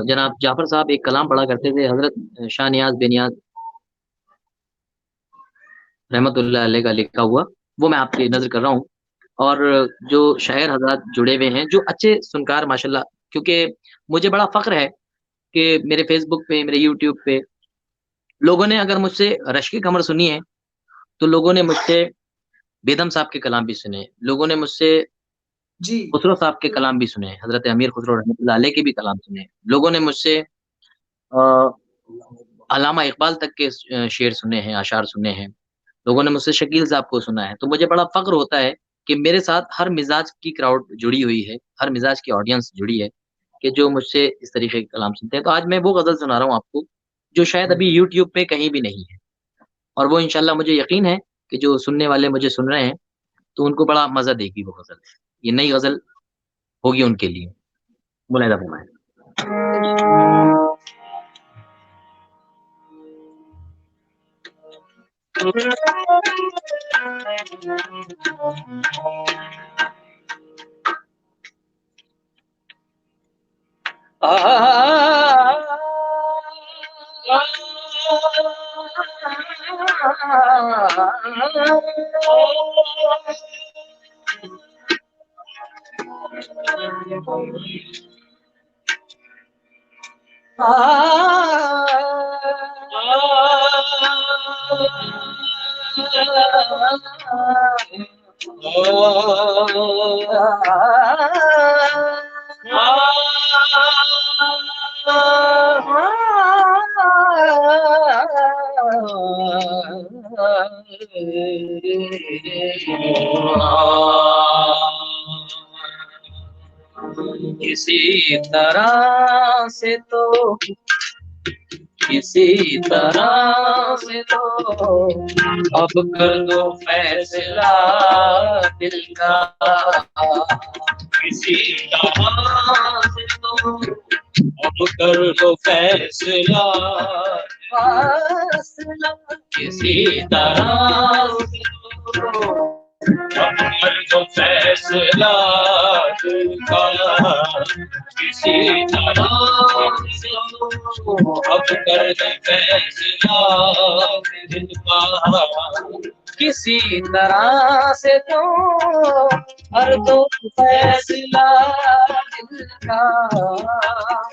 जनाब जाफ़र साहब एक कलाम पढ़ा करते थे, हज़रत शाह नियाज़ बेनियाज़ रहमतुल्लाह अलैह का लिखा हुआ, वो मैं आपकी जी, नज़र कर रहा हूँ। और जो शायर हज़रात जुड़े हुए हैं, जो अच्छे सुनकार माशाल्लाह, क्योंकि मुझे बड़ा फ़ख्र है कि मेरे फ़ेसबुक पे, मेरे यूट्यूब पे लोगों ने अगर मुझसे रश्क कमर सुनी है, तो लोगों ने मुझसे बेदम साहब के कलाम भी सुने, लोगों ने मुझसे जी, खुसरो साहब के कलाम भी सुने, हज़रत अमीर खुसरो रहमतुल्लाह अलैह के भी कलाम सुने। लोगों ने मुझसे अ, अल्लामा इक़बाल तक के शेर सुने हैं, अशार सुने हैं। लोगों ने मुझसे शकील साहब को सुना है, तो मुझे बड़ा फ़ख्र होता है कि मेरे साथ हर मिज़ाज की क्राउड जुड़ी हुई है, हर मिज़ाज की ऑडियंस जुड़ी है, कि जो मुझसे इस तरीके के कलाम सुनते हैं। तो आज मैं वो ग़ज़ल सुना रहा हूँ आपको, जो शायद अभी यूट्यूब पे कहीं भी नहीं है और वो इंशाअल्लाह मुझे यकीन है कि जो सुनने वाले मुझे सुन रहे हैं, तो उनको बड़ा मज़ा देगी वो ग़ज़ल। ये नई ग़ज़ल होगी उनके लिए। मुलाहिज़ा फरमाएँ। किसी तरह से तो किसी तरह से तो अब कर दो फैसला दिल का, किसी तरह से तो अब कर दो फैसला किसी तरह अब कर दो फैसला दिल का किसी तरह अब कर दो फैसला दिल का किसी तरह से तो हर दो फैसला दिल का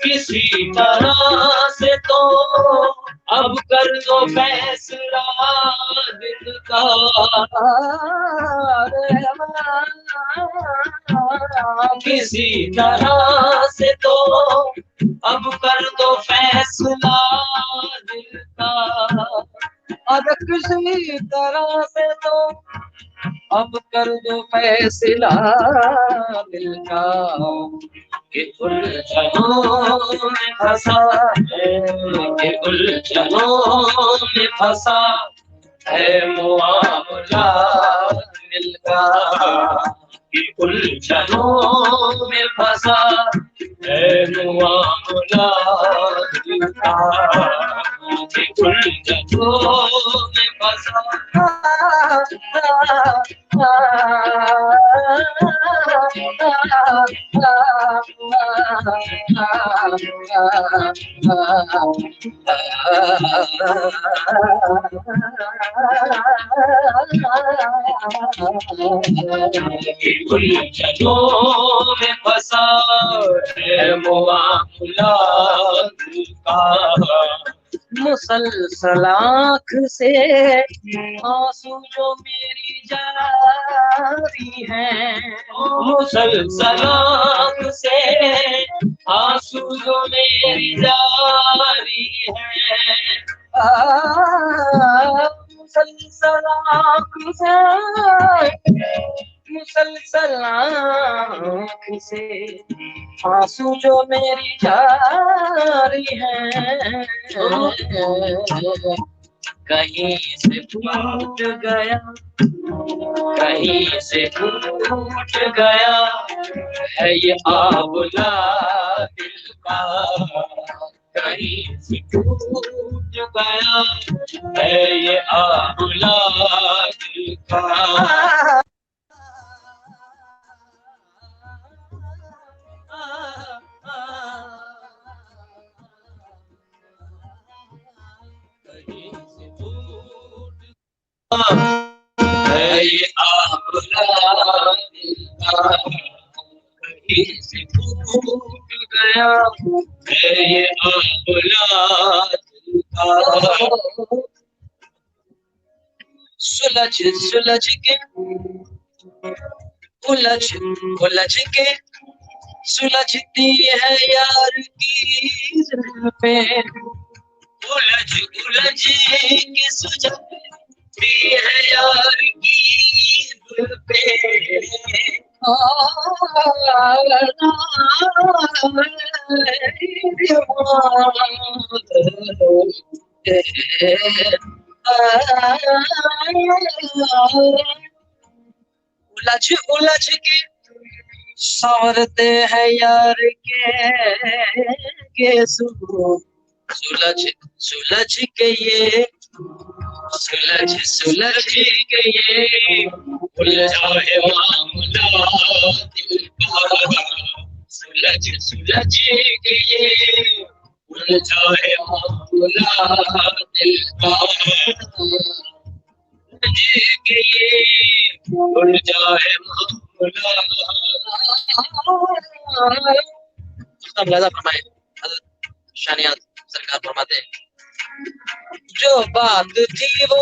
किसी तरह से तो अब कर दो फैसला दिल का किसी तरह से तो अब कर दो फैसला दिल का अब किसी तरह से तो अब कर दो फैसला दिल का कि उलझनों में फंसा है कि उलझनों में फंसा है मुआमला दिल का कि उलझनों में फंसा है मुआमला दिल का कि उलझनों में फंसा उलझनों में फंसा है मुआमला दिल का मुसलसल आँख से आंसू जो मेरी जारी है मुसलसल आँख से आंसू जो मेरी जारी है मुसलसल आँख से मुसलसल आँख से आंसू जो मेरी जारी है कहीं से टूट गया कहीं से टूट गया है ये आबला दिल का कहीं से टूट गया है ये आबला दिल का है ये आबला दिल का कहीं से टूट गया है ये आबला दिल का सुलझ सुलझ के उलझ उलझ के सुलझती है यार की जुल्फे उलझ उलझ के सुलझती है यार की जुल्फे उलझ उलझ के सवरते हैं यार के सुलझ सुलझ के ये सुलझ सुलझ के ये उलझा है मामला दिल का सुलझ सुलझ के ये उलझा है मामला दिल का के ये उलझा है मामला फरमाए शानियात सरकार फरमाते हैं जो बात थी वो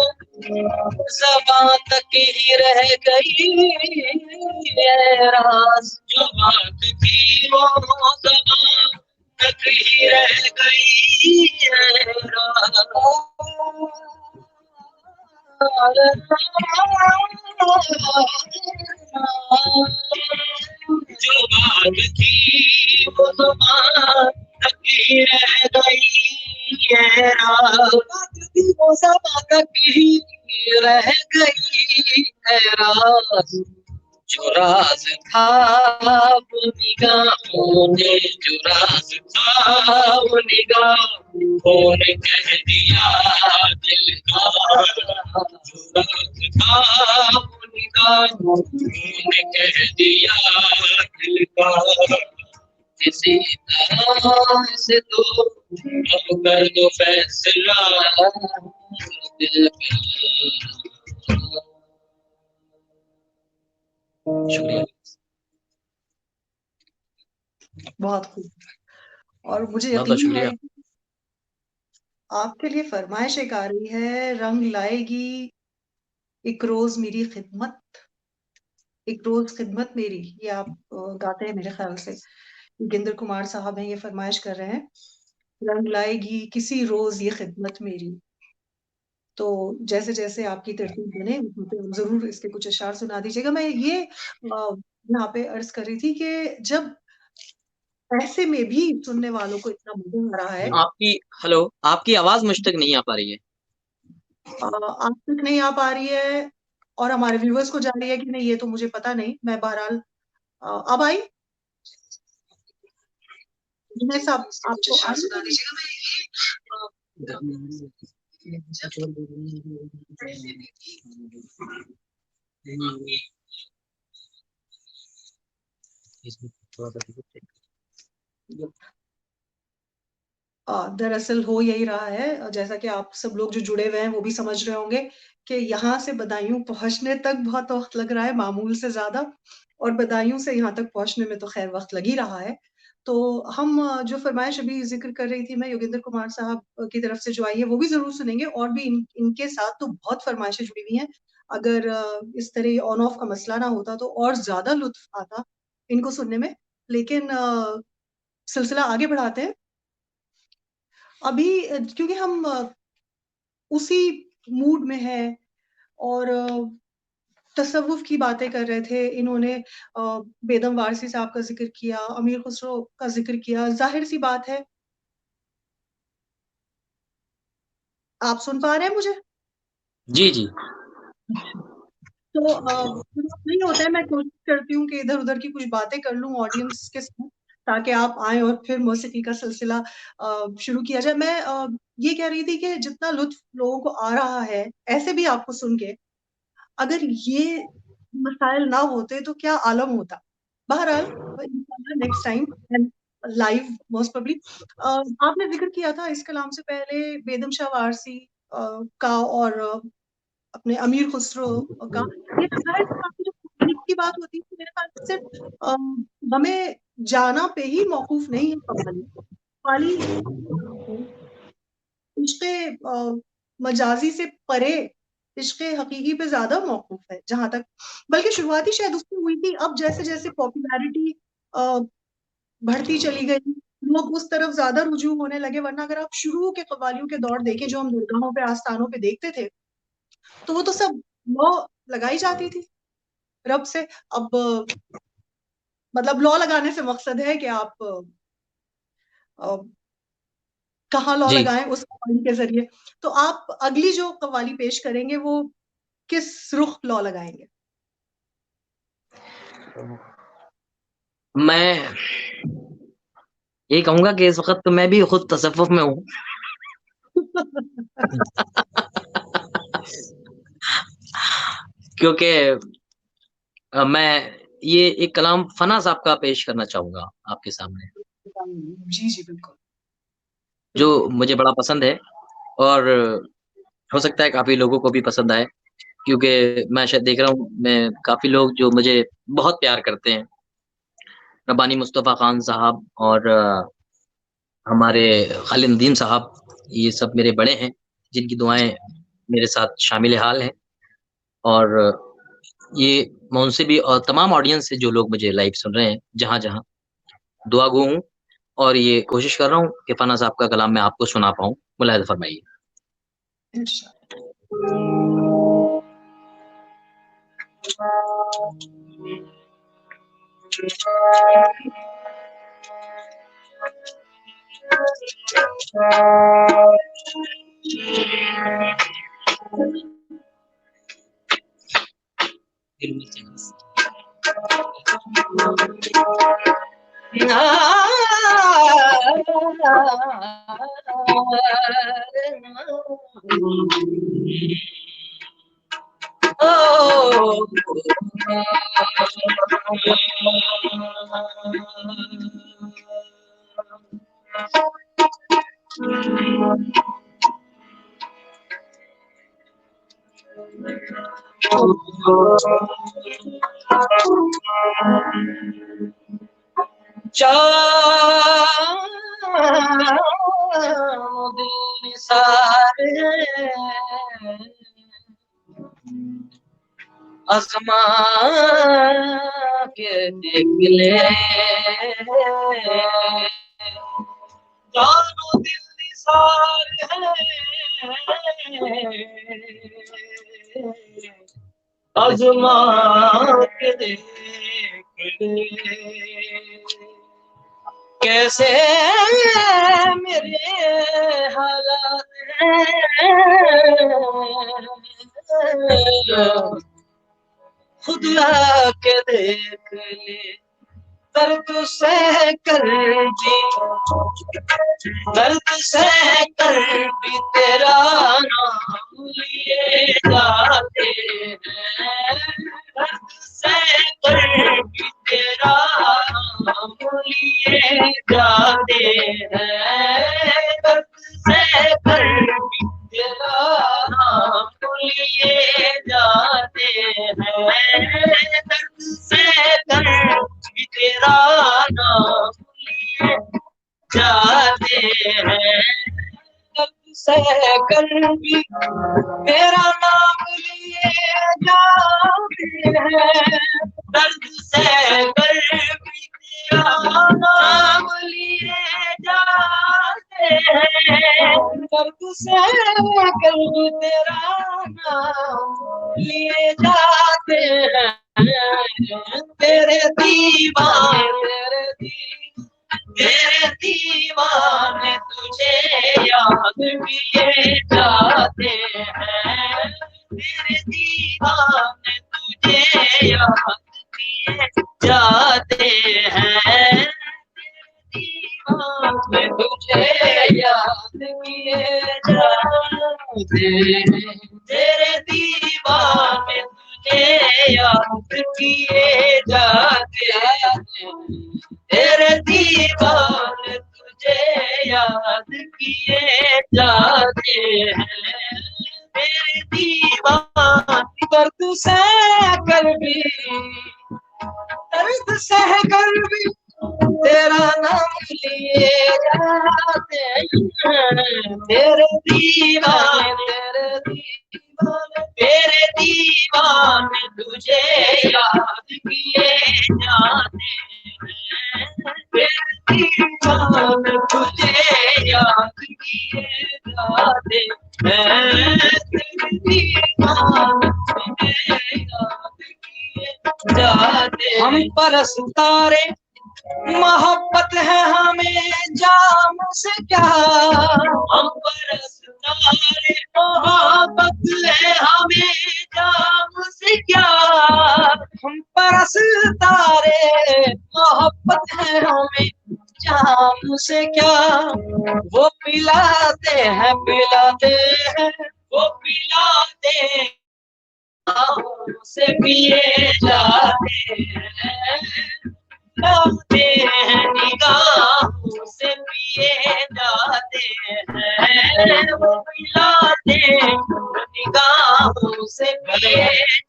ज़बान तक ही रह गई है राज जो बात थी वो ज़बान तक ही रह गई है राज जो बात थी वो ज़बान तक ही रह गई है राज वो ज़बान तक ही रह गई है राज जो राज था वो निगाहों ने, जो राज था वो निगाहों ने कह दिया दिल का, जो राज था वो निगाहों ने कह दिया दिल का, किसी तरह से तो अब कर दो फैसला दिल का। शुक्रिया। बहुत खूब। और मुझे बहुत बहुत यकीन शुक्रिया। है कि आपके लिए फरमाइश एक आ रही है, रंग लाएगी एक रोज मेरी खिदमत, एक रोज खिदमत मेरी। ये आप गाते हैं मेरे ख्याल से, योगेंद्र कुमार साहब हैं, ये फरमाइश कर रहे हैं, रंग लाएगी किसी रोज ये खिदमत मेरी। तो जैसे जैसे आपकी तरतीब बने उसमें पे जरूर इसके कुछ अशार सुना दीजिएगा। मैं ये यहाँ पे अर्ज कर रही थी कि जब ऐसे में भी सुनने वालों को इतना मजा आ रहा है, आपकी हेलो, आपकी आवाज मुझ तक नहीं आ पा रही है। आप तक नहीं आ पा रही है और हमारे व्यूवर्स को जा रही है कि नहीं ये तो मुझे पता नहीं। मैं बहरहाल अब आई मैं सब आपको सुना दीजिएगा। दरअसल हो यही रहा है, जैसा कि आप सब लोग जो जुड़े हुए हैं वो भी समझ रहे होंगे कि यहाँ से बदायूं पहुंचने तक बहुत वक्त लग रहा है मामूल से ज्यादा, और बदायूं से यहाँ तक पहुंचने में तो खैर वक्त लग ही रहा है। तो हम जो फरमाइश अभी जिक्र कर रही थी मैं, योगेंद्र कुमार साहब की तरफ से जो आई है वो भी जरूर सुनेंगे, और भी इनके साथ तो बहुत फरमाइशें जुड़ी हुई हैं। अगर इस तरह ऑन ऑफ का मसला ना होता तो और ज्यादा लुत्फ आता इनको सुनने में। लेकिन सिलसिला आगे बढ़ाते हैं अभी, क्योंकि हम उसी मूड में हैं और तसव्वुफ की बातें कर रहे थे। इन्होंने बेदम वारसी साहब का जिक्र किया, अमीर खुसरो का जिक्र किया। जाहिर सी बात है, आप सुन पा रहे हैं मुझे? जी जी। तो नहीं होता है, मैं कोशिश करती हूँ कि इधर उधर की कुछ बातें कर लूँ ऑडियंस के साथ, ताकि आप आए और फिर मौसीकी का सिलसिला शुरू किया जाए। मैं ये कह रही थी कि जितना लुत्फ लोगों को आ रहा है ऐसे भी आपको सुन के, अगर ये मसाइल ना होते तो क्या आलम होता। बहरहाल next time live most probably. आपने जिक्र किया था इस कलाम से पहले बेदम शाह वारसी का और अपने अमीर खुसरो का। ये जाहिर सी बात है, जो तकनीक की बात होती है मेरे ख्याल से सिर्फ हमें जाना पे ही मौकूफ नहीं है कव्वाली। कव्वाली इश्क़ मजाजी से परे इश्क़ हकीकी पे ज्यादा मौकूफ है जहां तक, बल्कि शुरुआती शायद उससे हुई थी। अब जैसे जैसे पॉपुलैरिटी बढ़ती चली गई, लोग उस तरफ ज्यादा रुजू होने लगे। वरना अगर आप शुरू के कव्वालियों के दौर देखें जो हम दरगाहों पे आस्थानों पे देखते थे, तो वो तो सब लौ लगाई जाती थी रब से। अब मतलब लौ लगाने से मकसद है कि आप कहाँ लौ जी, लगाएं उस कव्वाली के जरिए। तो आप अगली जो कव्वाली पेश करेंगे वो किस रुख लौ लगाएंगे? मैं ये कहूंगा कि इस वक्त तो मैं भी खुद तसव्वुफ में हूँ। क्योंकि मैं ये एक कलाम फना साहब का पेश करना चाहूंगा आपके सामने, जी जी बिल्कुल जो बिल्कुल। मुझे बड़ा पसंद है और हो सकता है काफी लोगों को भी पसंद आए, क्योंकि मैं शायद देख रहा हूँ मैं काफी लोग जो मुझे बहुत प्यार करते हैं, रब्बानी मुस्तफ़ा खान साहब और हमारे खालिद नदीम साहब, ये सब मेरे बड़े हैं जिनकी दुआएं मेरे साथ शामिल हाल हैं। और ये मैं उनसे भी और तमाम ऑडियंस से जो लोग मुझे लाइव सुन रहे हैं जहाँ जहाँ, दुआ गो हूँ और ये कोशिश कर रहा हूँ कि फना साहब का कलाम मैं आपको सुना पाऊँ। मुलाहिज़ा फरमाइए। आजमा के देख ले, जानो दिल निसार है, आजमा के देख ले, कैसे मेरे हालात हैं, खुद आके देख ले, दर्द सह कर भी, दर्द सह कर भी तेरा नाम लिए जाते हैं, दर्द सह कर भी तेरा नाम लिए जाते हैं, दर्द सह कर भी तेरा नाम लिए जाते हैं, दर्द सह कर तेरा नाम लिए जाते हैं, दर्द सह कर भी तेरा नाम लिए जाते हैं, दर्द सह कर भी तेरा नाम लिए जाते हैं, दर्द सह कर भी तेरा नाम लिए जाते हैं, तेरे दीवाने तुझे याद किए जाते हैं, तेरे दीवाने तुझे याद किए जाते हैं, दीवाने तुझे याद किए जाते हैं, तेरे दीवाने तुझे याद किए जाते हैं, तेरे दीवाने तुझे याद किए जाते हैं, तेरे दीवाने दर्द सह कर भी, दर्द सह कर भी तेरा नाम लिए जाते हैं, तेरे दीवाने तेरे दीवाने तुझे याद किए जाते हैं, तेरे दीवाने तुझे याद किए जाते हैं, तेरे दीवाने तुझे याद किए जाते हैं, हम पर सितारे मोहब्बत है हमें जाम से क्या, हम पर सितारे मोहब्बत है हमें जाम से क्या, हम पर सितारे मोहब्बत है हमें जाम से क्या, वो पिलाते हैं वो पिलाते हैं से पिए जाते हैं, पिलाते हैं निगाहों से पिए जाते हैं, वो पिलाते निगाहों से पिए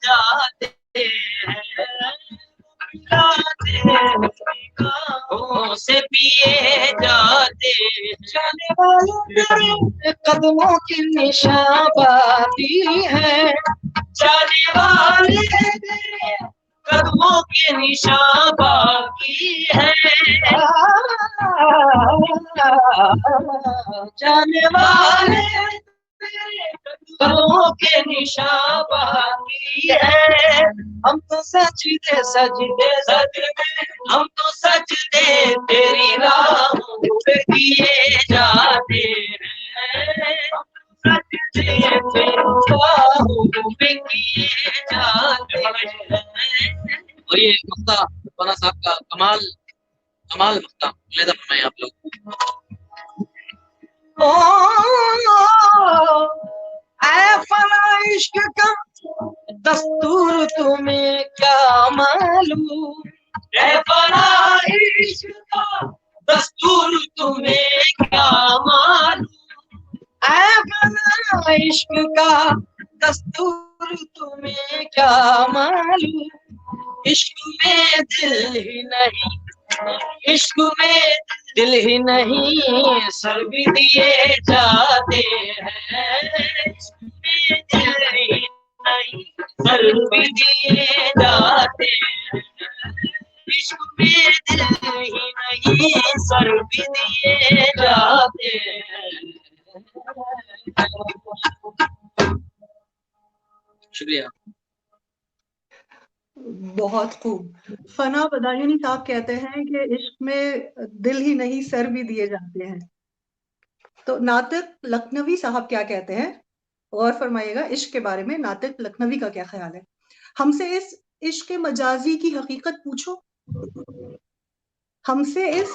जाते हैं, पिलाते निगाहों से पिए जाते हैं, जाने वालों तेरे कदमों की निशाबादी है, जाने वाले तेरे कदमों के निशान बाकी है, जाने वाले तेरे कदमों के निशान बाकी है, हम तो सजदे हम तो सजदे तेरी राहों पे किए जाते हैं, सजदे तेरी राहों पे किए जाते हैं। और ये मक्ता बना साहब का कमाल मक्ता लेदा फरमाए आप लोग। इश्क का दस्तूर तुम्हें क्या मालूम, इश्क में दिल ही नहीं, इश्क में दिल ही नहीं सर भी दिए जाते हैं, इश्क में दिल ही नहीं सर भी दिए जाते हैं, इश्क में दिल ही नहीं सर भी दिए जाते हैं। शुक्रिया। बहुत खूब। फना बदायूनी साहब कहते हैं कि इश्क में दिल ही नहीं सर भी दिए जाते हैं। तो नातिक लखनवी साहब क्या कहते हैं, और फरमाइएगा इश्क के बारे में नातिक लखनवी का क्या ख्याल है। हमसे इस इश्क मजाजी की हकीकत पूछो, हमसे इस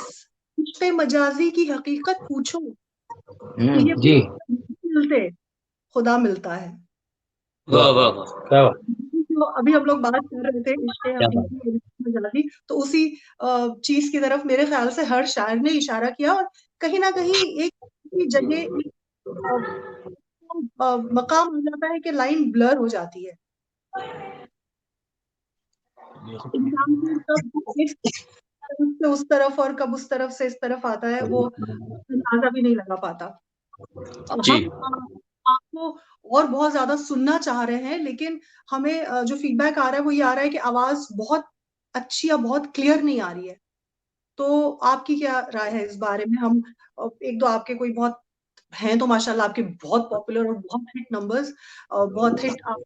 इश्क मजाजी की हकीकत पूछो, तो ये जी मिलते खुदा मिलता है। वाह वाह वाह, क्या बात। तो अभी हम लोग बात कर रहे थे इश्क क्या बात। हकीकी और इश्क मजाजी, तो उसी चीज की तरफ मेरे ख्याल से हर शायर ने इशारा किया, और कहीं ना कहीं एक जगह एक मकाम हो जाता है कि लाइन ब्लर हो जाती है। इंसान को कब इस तरफ से उस तरफ और कब उस तरफ से इस तरफ आता है, वो अंदाजा भी नहीं लगा पाता। जी हम आपको और बहुत ज्यादा सुनना चाह रहे हैं, लेकिन हमें जो फीडबैक आ रहा है वो ये आ रहा है कि आवाज बहुत अच्छी या बहुत क्लियर नहीं आ रही है। तो आपकी क्या राय है इस बारे में। हम एक दो आपके कोई बहुत हैं तो माशाल्लाह आपके बहुत पॉपुलर और बहुत हिट नंबर्स, बहुत हिट आप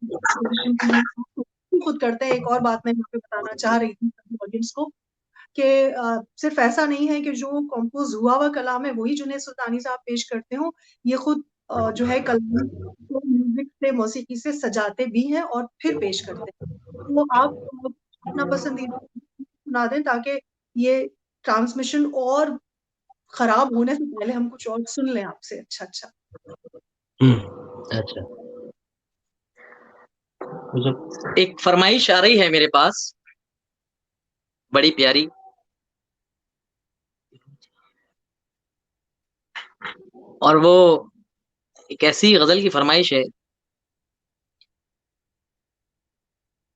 खुद करते हैं। एक और बात मैं यहाँ पे बताना चाह रही थी ऑडियंस को कि सिर्फ ऐसा नहीं है कि जो कंपोज हुआ हुआ कलाम है वही जुनैद सुल्तानी साहब पेश करते हो, ये खुद जो है कलाम को म्यूजिक से मौसीकी से सजाते भी हैं और फिर पेश करते हैं। तो आप अपना पसंदीदा सुना दें ताकि ये ट्रांसमिशन और खराब होने से पहले हम कुछ और सुन लें आपसे। अच्छा अच्छा अच्छा। एक फरमाइश आ रही है मेरे पास, बड़ी प्यारी। और वो एक ऐसी गजल की फरमाइश है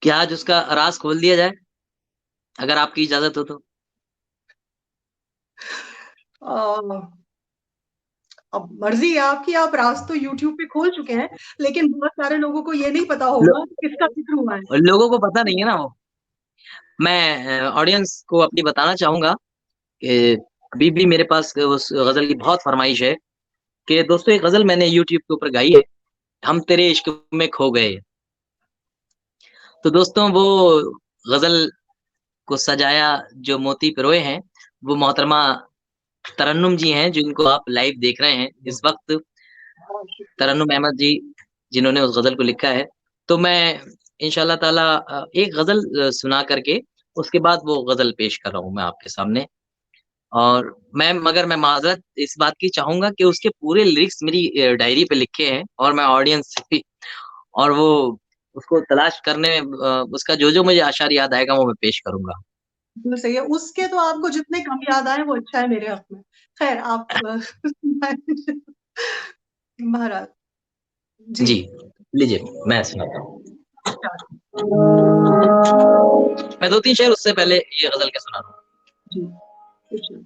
कि आज उसका राज खोल दिया जाए, अगर आपकी इजाजत हो तो। अ, अब मर्जी है आपकी, आप राज तो यूट्यूब पे खोल चुके हैं, लेकिन बहुत सारे लोगों को ये नहीं पता लो, होगा कि किसका जिक्र हुआ है। लोगों को पता नहीं है ना वो। मैं ऑडियंस को अपनी बताना चाहूंगा कि अभी भी मेरे पास उस गजल की बहुत फरमाइश है कि दोस्तों एक गजल मैंने यूट्यूब के ऊपर गाई है, हम तेरे इश्क में खो गए। तो दोस्तों वो गजल को सजाया जो मोती पिरोए हैं, वो मोहतरमा तरन्नुम जी हैं, जिनको आप लाइव देख रहे हैं इस वक्त। तरन्नुम अहमद जी जिन्होंने उस गजल को लिखा है। तो मैं इंशाल्लाह ताला एक गजल सुना करके उसके बाद वो गजल पेश कर रहा हूँ मैं आपके सामने। और मैं माजरत इस बात की चाहूंगा कि उसके पूरे लिरिक्स मेरी डायरी पे लिखे हैं, और मैं ऑडियंस से भी, और वो उसको तलाश करने में उसका जो जो मुझे आशार याद आएगा वो मैं पेश करूंगा। बिल्कुल सही है। उसके तो आपको जितने कम याद आए वो अच्छा है मेरे हक में। खैर आप महाराज जी। जी लीजिए, मैं सुनाता हूँ। मैं दो तीन शेर उससे पहले ये गजल के सुना रहा हूँ। जी कुछ नहीं।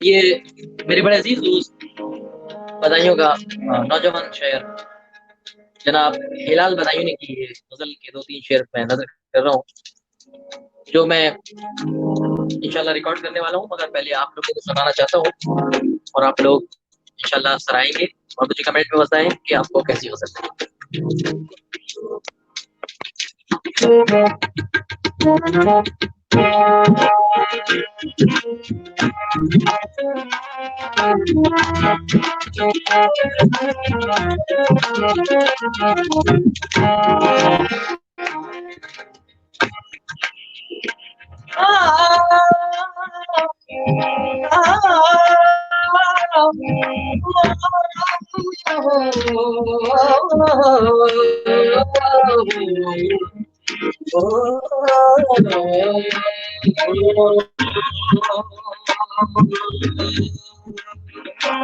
ये मेरे बड़े अजीज दोस्त बधाइयों का नौजवान शायर जनाब हिलाल बदायूनी की ये गजल के 2-3 शेर मैं नजर कर रहा हूँ, जो मैं इंशाल्लाह रिकॉर्ड करने वाला हूँ, मगर पहले आप लोगों को सुनाना चाहता हूँ और आप लोग इंशाल्लाह सराहेंगे और मुझे कमेंट में बताएं कि आपको कैसी गजल लगी।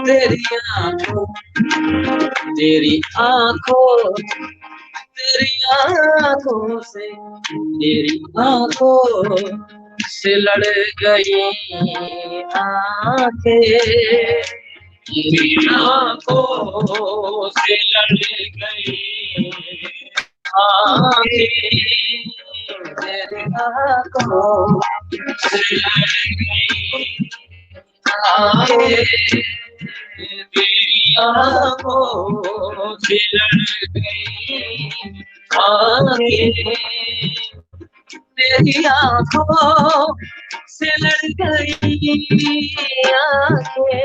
तेरी आंखों तेरी आंखों तेरी आंखों से लड़ गई आंखें, तेरी आंखों से लड़ गई आंखें, तेरी आंखों से लड़ गई आंखें, तेरी आंखों से लड़ गई आंखें, तेरी आंखों से लड़ गई आंखें,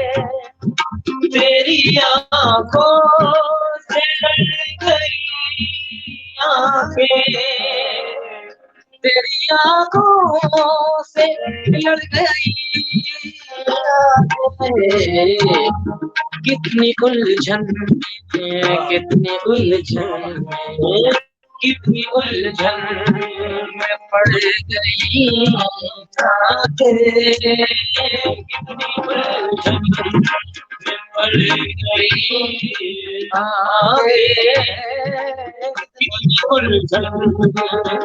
तेरी आंखों से लड़ गई आंखें, तेरी आंखों से लड़ गई आंखें, कितनी उलझन कितनी उलझन कितनी उलझन में पड़ गई आंखें, कितनी उलझन में पड़ गई आंखें, कितनी उलझन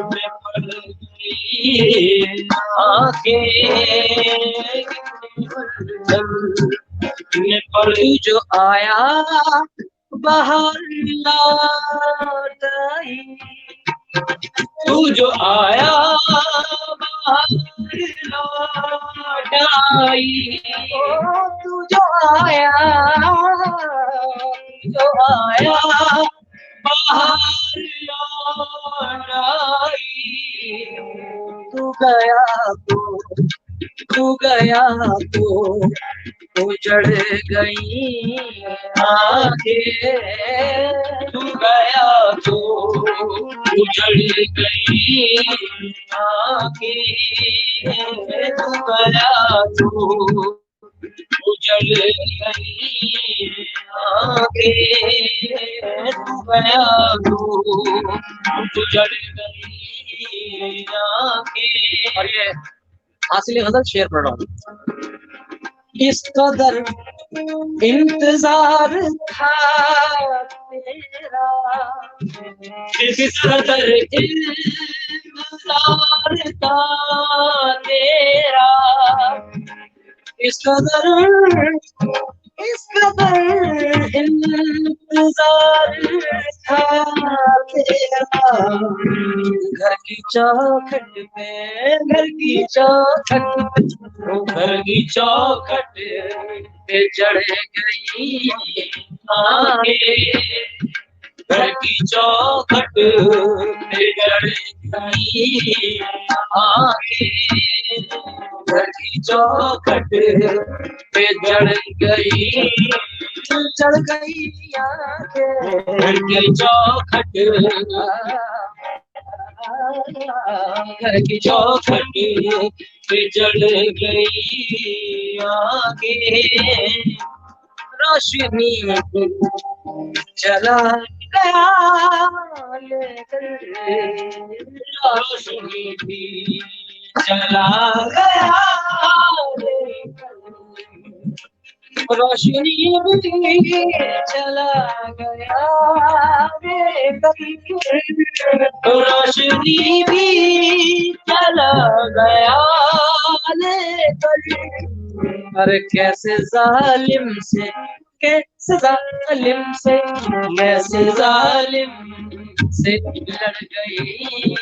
में पड़ गई आंखें, कितनी उलझन में पड़ी, जो आया बाहर लौट आई, तू जो आया बाहर लौट आई, तू जो आया बाहर लौट आई, तू गया तो उजड़ गई आंखें, तू गया तो उजड़ गई आंखें, तू गया तो उजड़ गई आंखें, तू गया तो उजड़ गई आंखें। और ये हासिल गजल शेर पढ़ रहा हूँ। इस कदर इंतजार था तेरा, इस कदर इंतजार था तेरा, इस कदर इंतजार था तेरा, घर की चौखट पे चढ़ गई आंखें, घर की चौखट पे चढ़ गई आंखें, घर की चौखट पे चढ़ गई आंखें, घर की चौखट पे चढ़ गई आंखें, रोशनी चला गया लेकर, रोशनी भी चला गया लेकर, रोशनी भी चला गया लेकर, रोशनी भी चला गया लेकर, पर कैसे जालिम से कैसे जालिम से कैसे जालिम से लड़ गई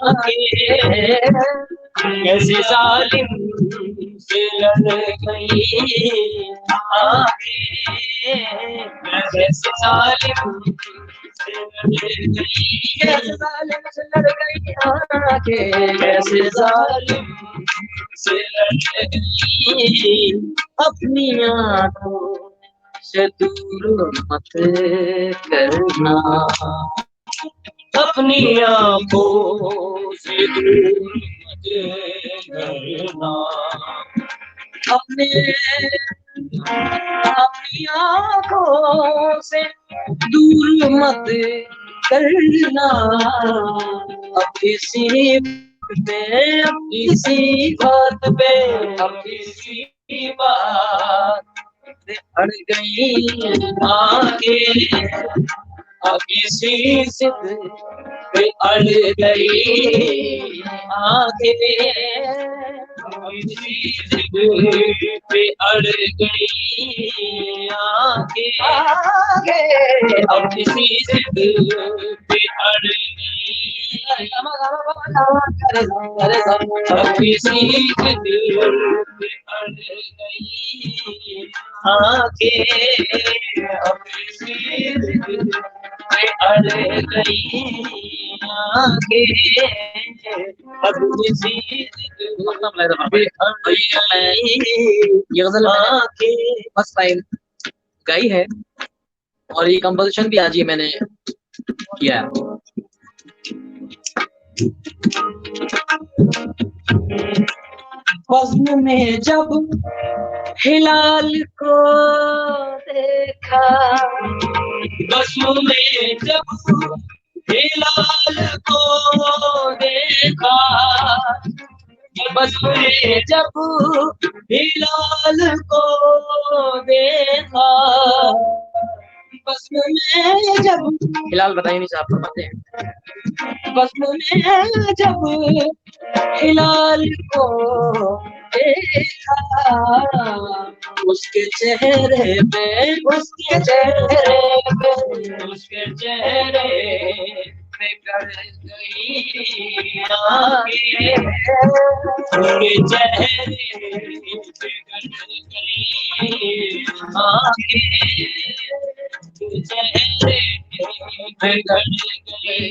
आंखें, कैसे जालिम से लड़ गई आंखें, कैसे जालिम से लड़ गई, कैसे जालिम से लड़ गई आंखें, कैसे जालिम से लड़ गई, अपनी आंखों से दूर मत करना, अपनी आंखों से दूर मत करना, अपने अपनी आंखों से दूर मत करना, अब किसी पे अब किसी बात पे अब किसी बात पे अड़ गई आंखें, अब किसी जिद पे अड़ गई आंखें, किसी जिद पे अड़ गई आंखें, अब किसी जिद पे अड़ गई, अब किसी जिद पे अड़ गई आंखें, अब किसी जिद पे अड़ गई आंखें, अब किसी ये गजल फर्स्ट टाइम गाई है और ये कंपोजिशन भी आज ही मैंने किया है। बज़्म में जब हिलाल को देखा, बज़्म में जब हिलाल को देखा, बज़्म में जब हिलाल को देखा, बज़्म में जब हिलाल बताइए नहीं साहब फरमाते हैं, बज़्म में जब हिलाल को देखा, उसके चेहरे पे उसके चेहरे पे उसके चेहरे पे गड़ गई आंखें, उसके चेहरे पे गड़ गई आंखें, चेहरे पे गड़ गई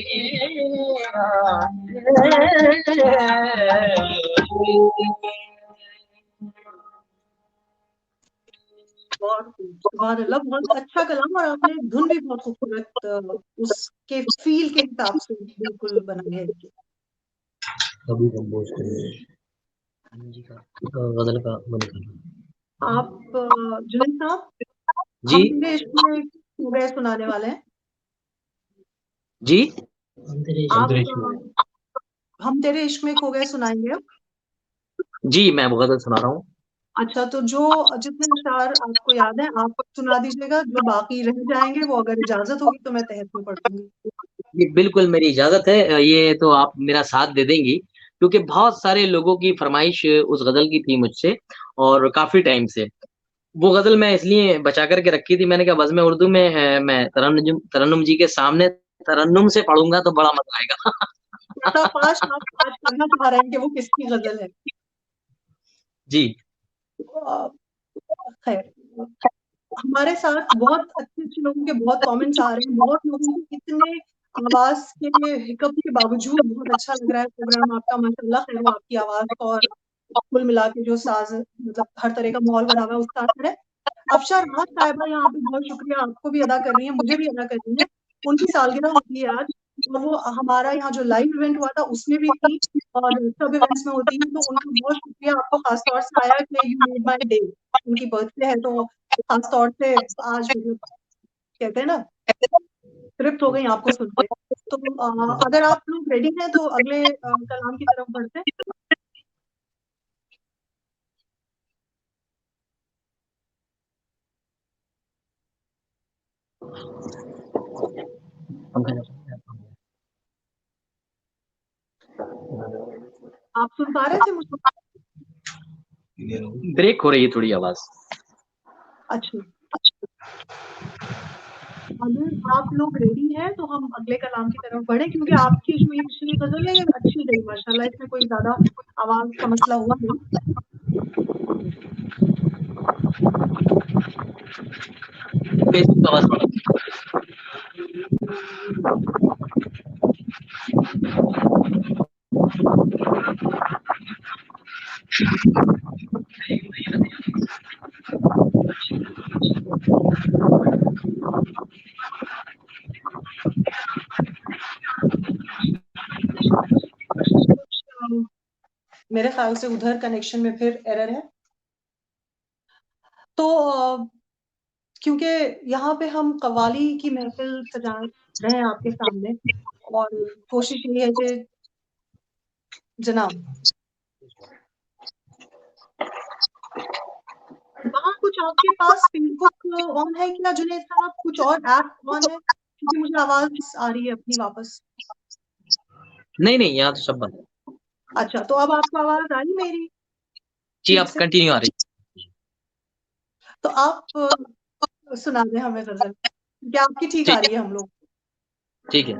सुभान अल्लाह, बहुत अच्छा कलाम, और आपने धुन भी बहुत खूबसूरत उसके फील के हिसाब से बिल्कुल बनाई है। अभी कंपोज करेंगे जी का गजल का मन कर। आप जुनैद साहब जी हम तेरे इश्क में खो गए सुनाने वाले हैं। जी आप हम तेरे इश्क में खो गए सुनाएंगे अब? जी मैं वो गजल सुना रहा हूँ। अच्छा, तो जो जितने अशार आपको याद है आप सुना दीजिएगा, जो बाकी रह जाएंगे वो अगर इजाजत होगी तो मैं तहत में पढ़ दूंगी। ये बिल्कुल मेरी इजाजत है, ये तो आप मेरा साथ दे देंगी क्योंकि बहुत सारे लोगों की फरमाइश उस गजल की थी मुझसे और काफी टाइम से। वो गजल मैं इसलिए बचा करके रखी थी, मैंने कहा बज़्म उर्दू में है, मैं तरन्नुम जी के सामने तरन्नुम से पढ़ूंगा तो बड़ा मजा आएगा। पास आप आज पढ़ना चाह रहे हैं कि वो किसकी गजल है? जी खैर, हमारे साथ बहुत अच्छे लोगों के बहुत कमेंट्स आ रहे हैं, बहुत लोगों को इतने आवाज के हिकअप के बावजूद बहुत अच्छा लग रहा है प्रोग्राम आपका, माशाल्लाह। खैर वो आपकी आवाज और कुल मिला के जो साज, मतलब हर तरह का माहौल बना हुआ है उसका असर है। अफशा राहत साहिबा यहाँ पे बहुत शुक्रिया आपको भी अदा कर रही है, मुझे भी अदा कर रही है। उनकी सालगिरह होती है आज और वो हमारा यहाँ जो लाइव इवेंट हुआ था उसमें भी थी और सब इवेंट्स में होती है, तो उनका बहुत शुक्रिया आपको खासतौर से आया कि यू मेड माय डे। उनकी बर्थडे है तो खास तौर से आज कहते हैं ना, तृप्त हो गई आपको सुनते। तो अगर आप लोग रेडी हैं तो अगले कलाम की तरफ बढ़ते हैं। आप सुन पा रहे थे मुझको? ब्रेक हो रही है थोड़ी आवाज। अच्छा, अगर आप लोग रेडी हैं तो हम अगले कलाम की तरफ बढ़े, क्योंकि आपकी जो ये पिछली गजल है ये अच्छी गई माशाल्लाह, इसमें कोई ज्यादा आवाज का मसला हुआ नहीं। बेसिक आवाज बढ़ा। मेरे ख्याल से उधर कनेक्शन में फिर एरर है। तो क्योंकि यहाँ पे हम कव्वाली की महफिल सजा रहे हैं आपके सामने, और कोशिश ये है कि जनाब वहाँ कुछ आपके पास फेसबुक ऑन है क्या जुनैद साहब, कुछ और ऐप ऑन है, क्योंकि मुझे आवाज आ रही है अपनी वापस। नहीं नहीं, यहाँ तो सब बंद है। अच्छा, तो अब आपको आवाज आई मेरी? जी, आप कंटिन्यू आ रही। तो आप सुना दें हमें गजल, क्या आपकी ठीक आ रही है हम लोग? ठीक है।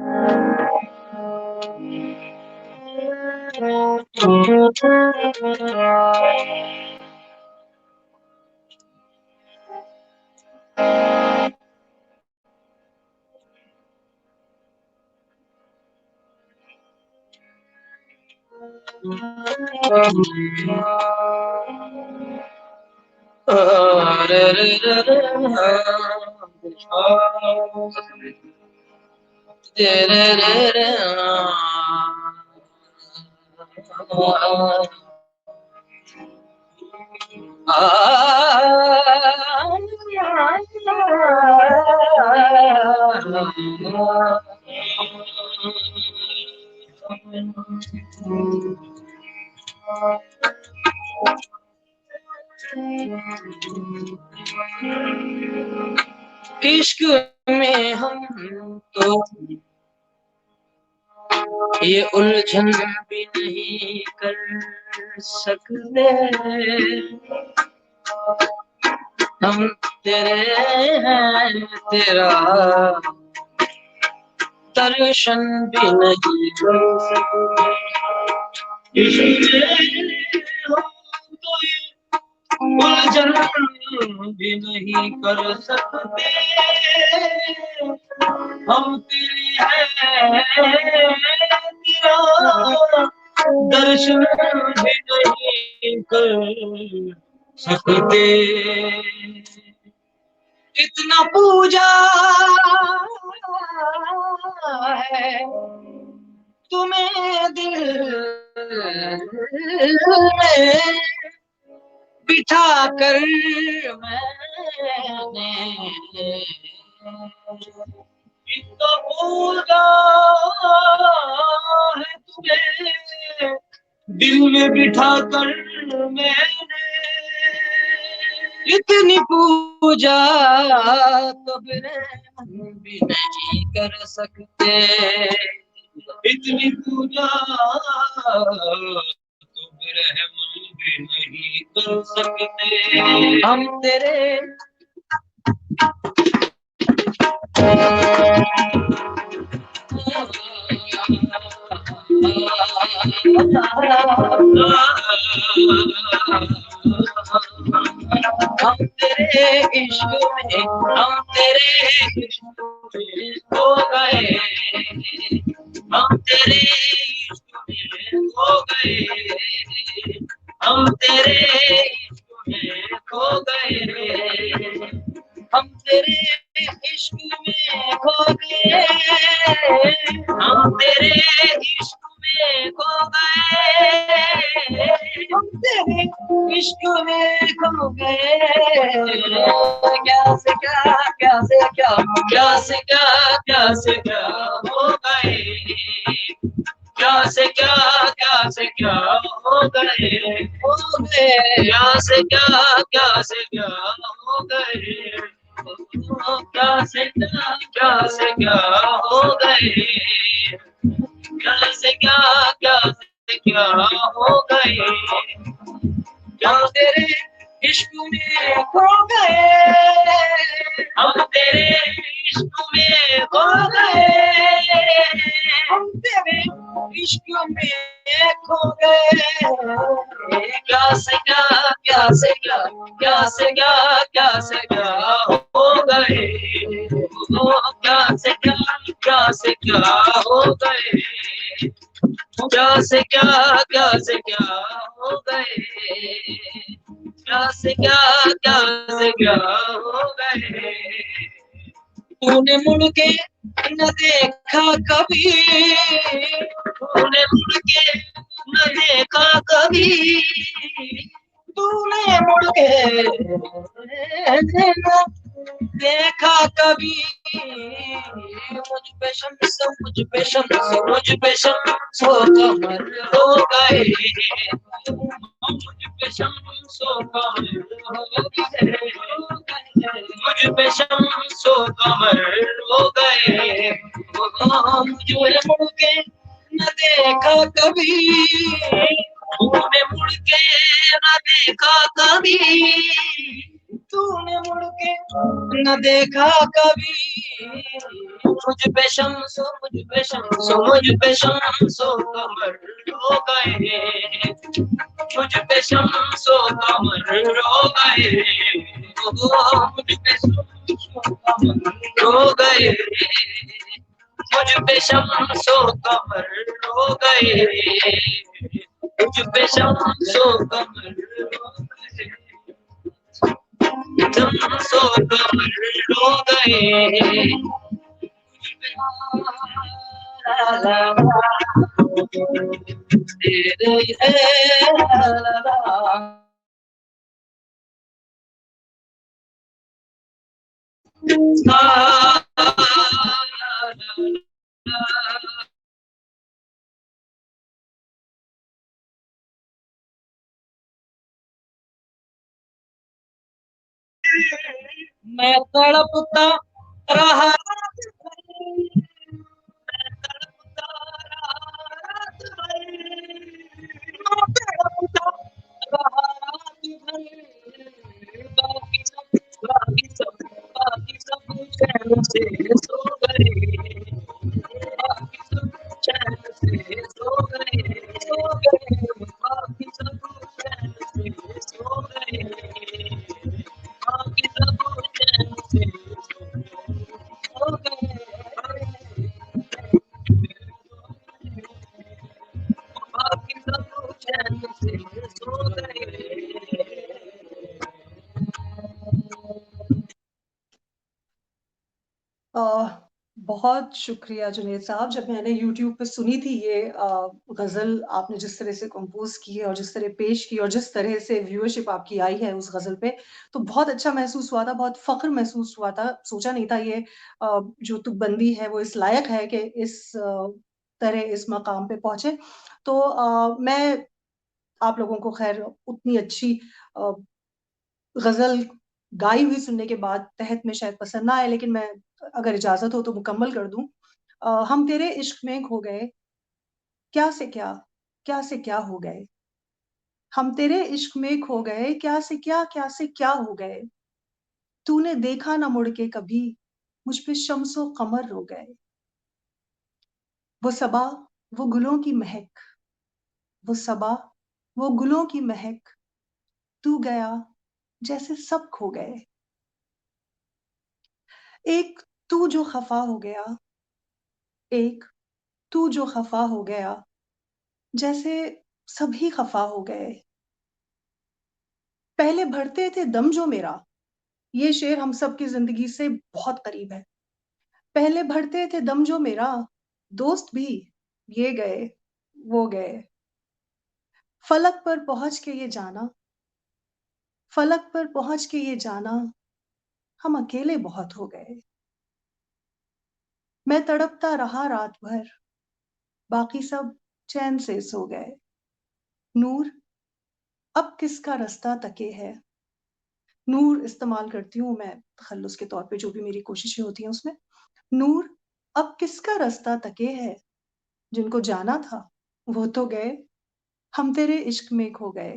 इश्क में हम तो ये उलझन भी नहीं कर सकते, हम तेरे हैं तेरा दर्शन भी नहीं कर सकते। इश्क में हम तो ये उलझन भी नहीं कर सकते, हम तेरी है तेरा दर्शन भी नहीं कर सकते। इतना पूजा है तुम्हें दिल में बिठा कर मैंने, इतना पूजा है तुम्हें दिल में बिठा कर मैंने, इतनी पूजा तो ब्रह्म भी नहीं कर सकते, इतनी पूजा तो ब्रह्म भी नहीं कर सकते। हम तेरे हम तेरे इश्क में, हम तेरे इश्क में खो गए, हम तेरे इश्क में खो गए, हम तेरे इश्क में खो गए, हम तेरे इश्क में खो गए, हम तेरे इश्क में खो गए, हम तेरे इश्क में खो गए। क्या से क्या, क्या से क्या, क्या से क्या, क्या से क्या हो गए, क्या से क्या, क्या से क्या हो गए, हो गए, क्या से क्या, क्या से क्या हो गए, क्या से क्या, क्या से क्या हो गए, क्या से क्या, क्या से क्या हो गए, क्या तेरे इश्क में खो गए, हम तेरे इश्क में खो गए, हम तेरे इश्क में खो गए। क्या से क्या, क्या से क्या, क्या से क्या, क्या से क्या हो गए, ओ क्या से क्या, क्या से क्या हो गए, क्या से क्या, क्या से क्या हो गए, क्या से क्या, क्या से क्या हो गए। तूने मुड़ के न देखा कभी, तूने मुड़ के न देखा कभी, तूने मुड़ के न देखा कभी, मुझ पे शम्स, मुझ पे शम्स, मुझ पे शम्स हो कमर हो गए, मुझ पे शम्स हो कमर हो गए, मुझ पे शम्स हो कमर हो गए। मुझे मुड़ के न देखा कभी, तूने मुड़ के न देखा कभी, तूने मुड़ के न देखा कभी, मुझ पे शम्स, मुझ पे शम्स, मुझ पे शम्स कमर हो गए, मुझ पे शम्स कमर हो गए, मुझ पे शम्स कमर हो गए, मुझ पे शम्स कमर हो गए, मुझ पे शम्स कमर हो गए, शम्स कमर हो गए। ला ला ला, तेरे है ला ला। मैं तड़पता रहा, मैं तड़पता रहा रात भर, मैं तड़पता रहा रात भर, बाकी सब चैन से सो गए, बाकी सब चैन से सो गए, सो गए, बाकी सब चैन से सो गए, बाकी सब चैन से सो गए, बाकी सब चैन से सो गए। बहुत शुक्रिया जुनैद साहब। जब मैंने यूट्यूब पे सुनी थी ये गज़ल आपने जिस तरह से कंपोज़ की है और जिस तरह पेश की और जिस तरह से व्यूअरशिप आपकी आई है उस गज़ल पे, तो बहुत अच्छा महसूस हुआ था, बहुत फ़ख्र महसूस हुआ था। सोचा नहीं था ये जो तुकबंदी है वो इस लायक है कि इस तरह इस मकाम पे पहुँचे। तो मैं आप लोगों को ख़ैर उतनी अच्छी अ, गज़ल गाई हुई सुनने के बाद तहत में शायद पसंद ना आए, लेकिन मैं अगर इजाज़त हो तो मुकम्मल कर दूँ। हम तेरे इश्क में खो गए, क्या से क्या से क्या हो गए। हम तेरे इश्क में खो गए, क्या से क्या हो गए। तूने देखा ना मुड़ के कभी, मुझ पे शम्सो कमर रो गए। वो सबा, वो गुलों की महक, वो सबा, वो गुलों की महक, तू गया जैसे सब खो गए। एक तू जो खफ़ा हो गया, एक तू जो खफ़ा हो गया, जैसे सभी खफ़ा हो गए। पहले भरते थे दम जो मेरा, ये शेर हम सब की ज़िंदगी से बहुत करीब है। पहले भरते थे दम जो मेरा, दोस्त भी ये गए, वो गए। फलक पर पहुँच के ये जाना, फलक पर पहुँच के ये जाना, हम अकेले बहुत हो गए। मैं तड़पता रहा रात भर, बाकी सब चैन से सो गए। नूर, अब किसका रास्ता तके है। नूर इस्तेमाल करती हूँ मैं तखल्लुस के तौर पे जो भी मेरी कोशिशें होती हैं उसमें। नूर, अब किसका रास्ता तके है, जिनको जाना था वो तो गए, हम तेरे इश्क में खो गए,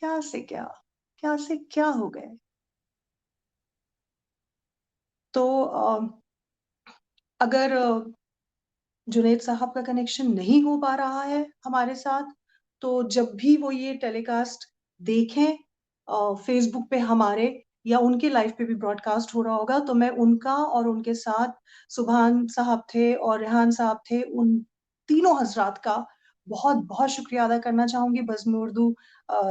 क्या से क्या। क्या से क्या हो गए। तो अगर जुनैद साहब का कनेक्शन नहीं हो पा रहा है हमारे साथ, तो जब भी वो ये टेलीकास्ट देखें फेसबुक पे हमारे या उनके लाइव पे भी ब्रॉडकास्ट हो रहा होगा, तो मैं उनका और उनके साथ सुभान साहब थे और रेहान साहब थे, उन तीनों हजरात का बहुत-बहुत शुक्रिया अदा करना चाहूँगी बज़्म उर्दू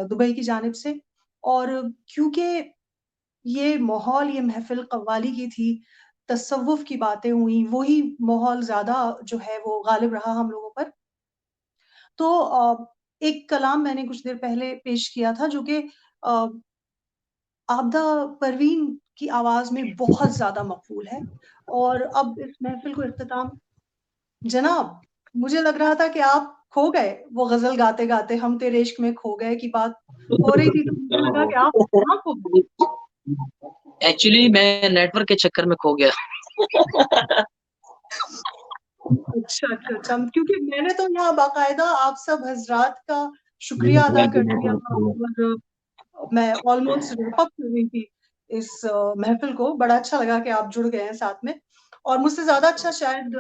दुबई की जानिब से। और क्योंकि ये माहौल, ये महफ़िल कव्वाली की थी, तसव्वुफ़ की बातें हुई, वही माहौल ज़्यादा जो है वो गालिब रहा हम लोगों पर। तो एक कलाम मैंने कुछ देर पहले पेश किया था जो कि अ, आबदा परवीन की आवाज़ में बहुत ज़्यादा मक़बूल है। और अब इस महफ़िल को इख्तिताम जनाब, मुझे लग रहा था कि आप खो गए, वो ग़ज़ल गाते-गाते हम तेरे इश्क में खो गए की बात हो रही थी, तो मुझे लगा कि आप कहाँ खो गए? एक्चुअली मैं नेटवर्क के चक्कर में खो गया। अच्छा, अच्छा, अच्छा। क्योंकि मैंने तो यहाँ बाकायदा आप सब हज़रात का शुक्रिया अदा कर दिया और मैं ऑलमोस्ट रैप अप कर रही थी इस महफ़िल को। बड़ा अच्छा लगा कि आप जुड़ गए हैं साथ में। और मुझसे ज़्यादा अच्छा शायद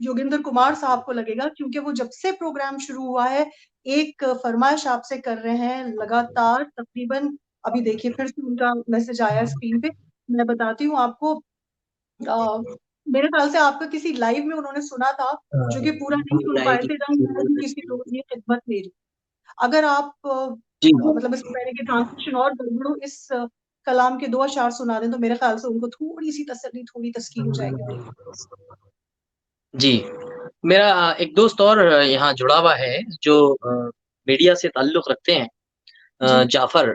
योगेंद्र कुमार साहब को लगेगा, क्योंकि वो जब से प्रोग्राम शुरू हुआ है, एक फ़रमाइश आपसे कर रहे हैं लगातार तक़रीबन। अभी देखिए फिर से उनका मैसेज आया है स्क्रीन पे। मैं बताती हूँ आपको। मेरे ख़्याल से आपका किसी लाइव में उन्होंने सुना था, जो कि पूरा नहीं सुन पाए थे, रंग महल किसी रोज़ ये खिदमत मेरी। अगर आप जी। मतलब इससे पहले कि ट्रांसलेशन और गड़बड़ हो, इस कलाम के 2 अशआर सुना दें, तो मेरे ख़्याल से उनको थोड़ी-सी तसल्ली, थोड़ी तस्कीन हो जाएगी दिल की। जी, मेरा एक दोस्त और यहाँ जुड़ा हुआ है जो मीडिया से ताल्लुक़ रखते हैं जी। जाफ़र।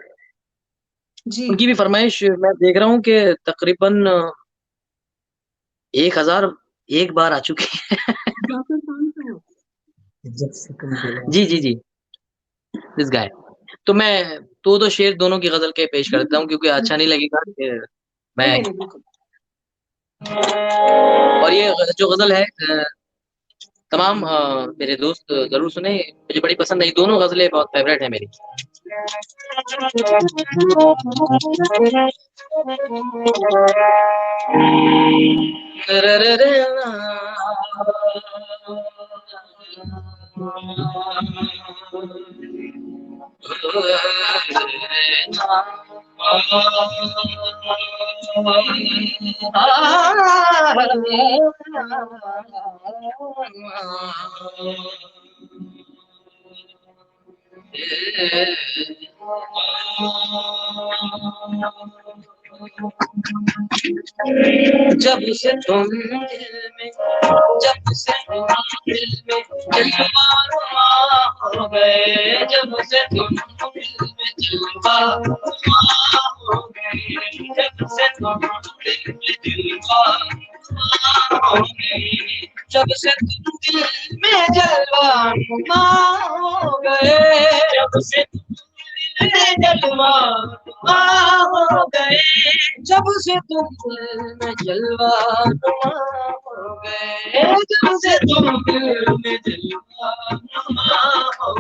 जी। उनकी भी फ़रमाइश मैं देख रहा हूँ कि तक़रीबन 1001 बार आ चुकी है। जाफ़र खान साहब। जी, जी, जी। This guy. तो मैं 2-2 शेर दोनों की ग़ज़ल के पेश कर जी, देता जी। हूँ क्योंकि अच्छा नहीं लगेगा कि नहीं, मैं नहीं, नहीं, बिल्कुल। और ये जो ग़ज़ल है तमाम मेरे दोस्त ज़रूर सुने, मुझे बड़ी पसंद आई, दोनों ग़ज़लें बहुत फ़ेवरेट है मेरी। जब से तुम दिल में जब से तुम दिल में दिलवानुमा हो गए, जब से तुम दिल में दिलवानुमा हो गए, जब से तुम दिल में दिलवानुमा हो गए, जब से तुम दिल में जलवानुमा हो गए, जब से जलवा हो गए, जब से तुम दिल में जलवा हो गए, जब से तुम दिल में जलवा हो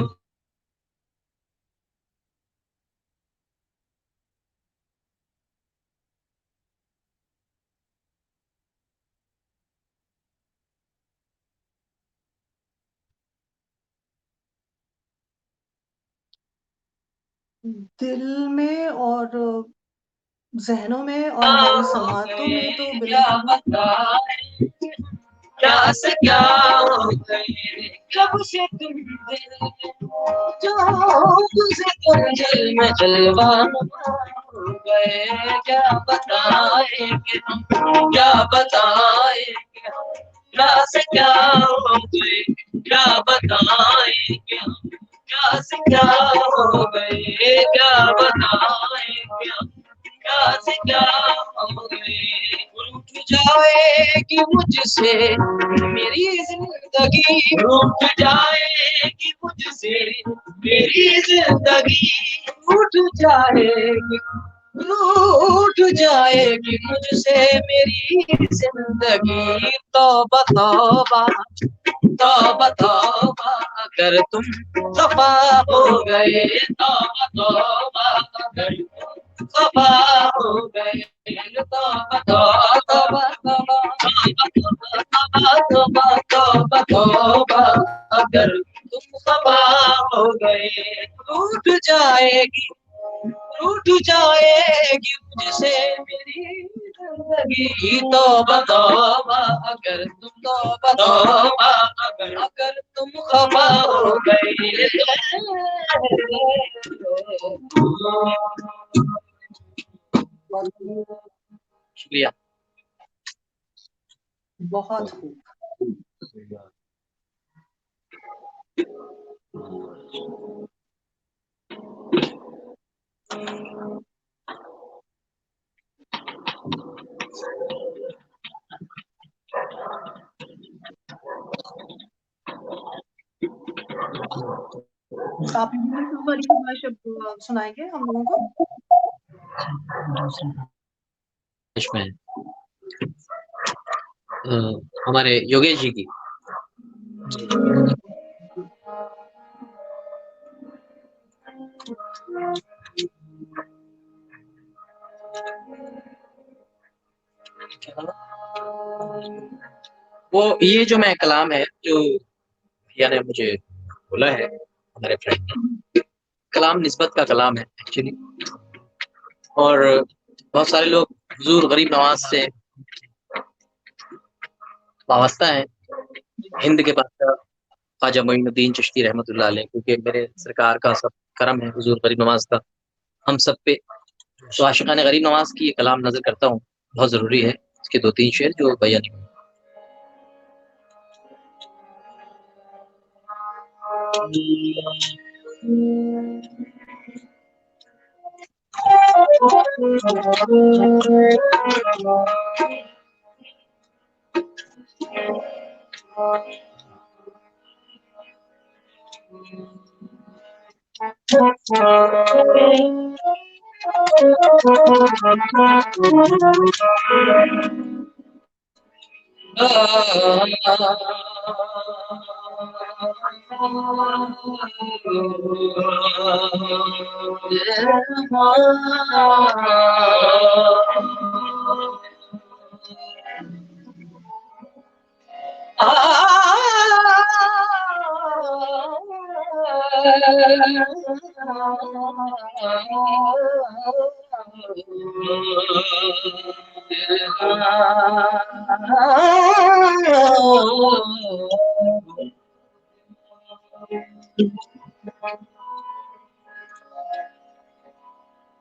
दिल में और ज़हनों में और हमारी समातों में तो क्या बिल्कुल। बताएं क्या से क्या हो गए, कब से तुम दिल जब से तुम दिल में जलवा हो गए, क्या बताएंगे हम, क्या बताएंगे हम, क्या से क्या हो गए, क्या बताएंगे हम, क्या से क्या हो गए, क्या बताएंगे हम, क्या से क्या हो गए, रूठ जाएगी मुझसे मेरी जिंदगी, रूठ जाएगी मुझसे मेरी जिंदगी, रूठ जाएगी, रूठ जाएगी मुझसे मेरी जिंदगी, तौबा तौबा तौबा तौबा अगर तुम खफा हो गए, तौबा तौबा अगर तुम खफा हो गए, तौबा तौबा तौबा तौबा तौबा तौबा अगर तुम खफा हो गए, रूठ जाएगी मुझसे मेरी जिंदगी, तौबा तौबा अगर तुम तौबा तौबा अगर तुम खफा हो गए। शुक्रिया। बहुत खूब। आप वाली शब्द सुनाएंगे हम लोगों को? में हमारे योगेश जी की। वो ये जो मैं कलाम है जो भैया ने मुझे बोला है, हमारे फ्रेंड ने, कलाम निस्बत का कलाम है एक्चुअली, और बहुत सारे लोग हुजूर गरीब नवाज से वाबस्ता है। हिंद के बादशाह ख्वाजा मोइनुद्दीन चिश्ती रहमतुल्लाह अलैह, क्योंकि मेरे सरकार का सब करम है हुजूर गरीब नवाज का हम सब पे। तो आशिकाने गरीब नवाज की ये कलाम नजर करता हूँ, बहुत जरूरी है। इसके 2-3 शेर जो भैया ने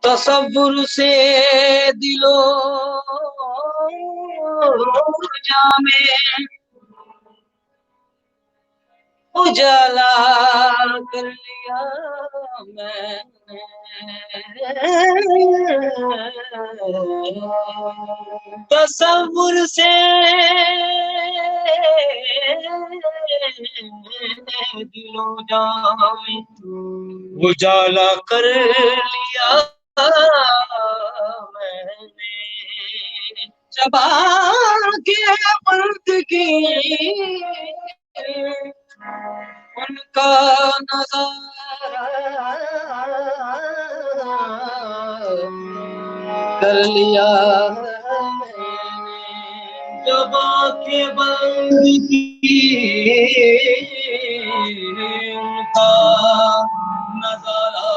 तसव्वुर से दिलो जामे उजाला कर लिया मैंने, तसव्वुर से दिलो जामे उजाला कर लिया मैंने, चबा के बंद की उनका नजारा कर लिया मैंने, चबा के बंद की उनका नजारा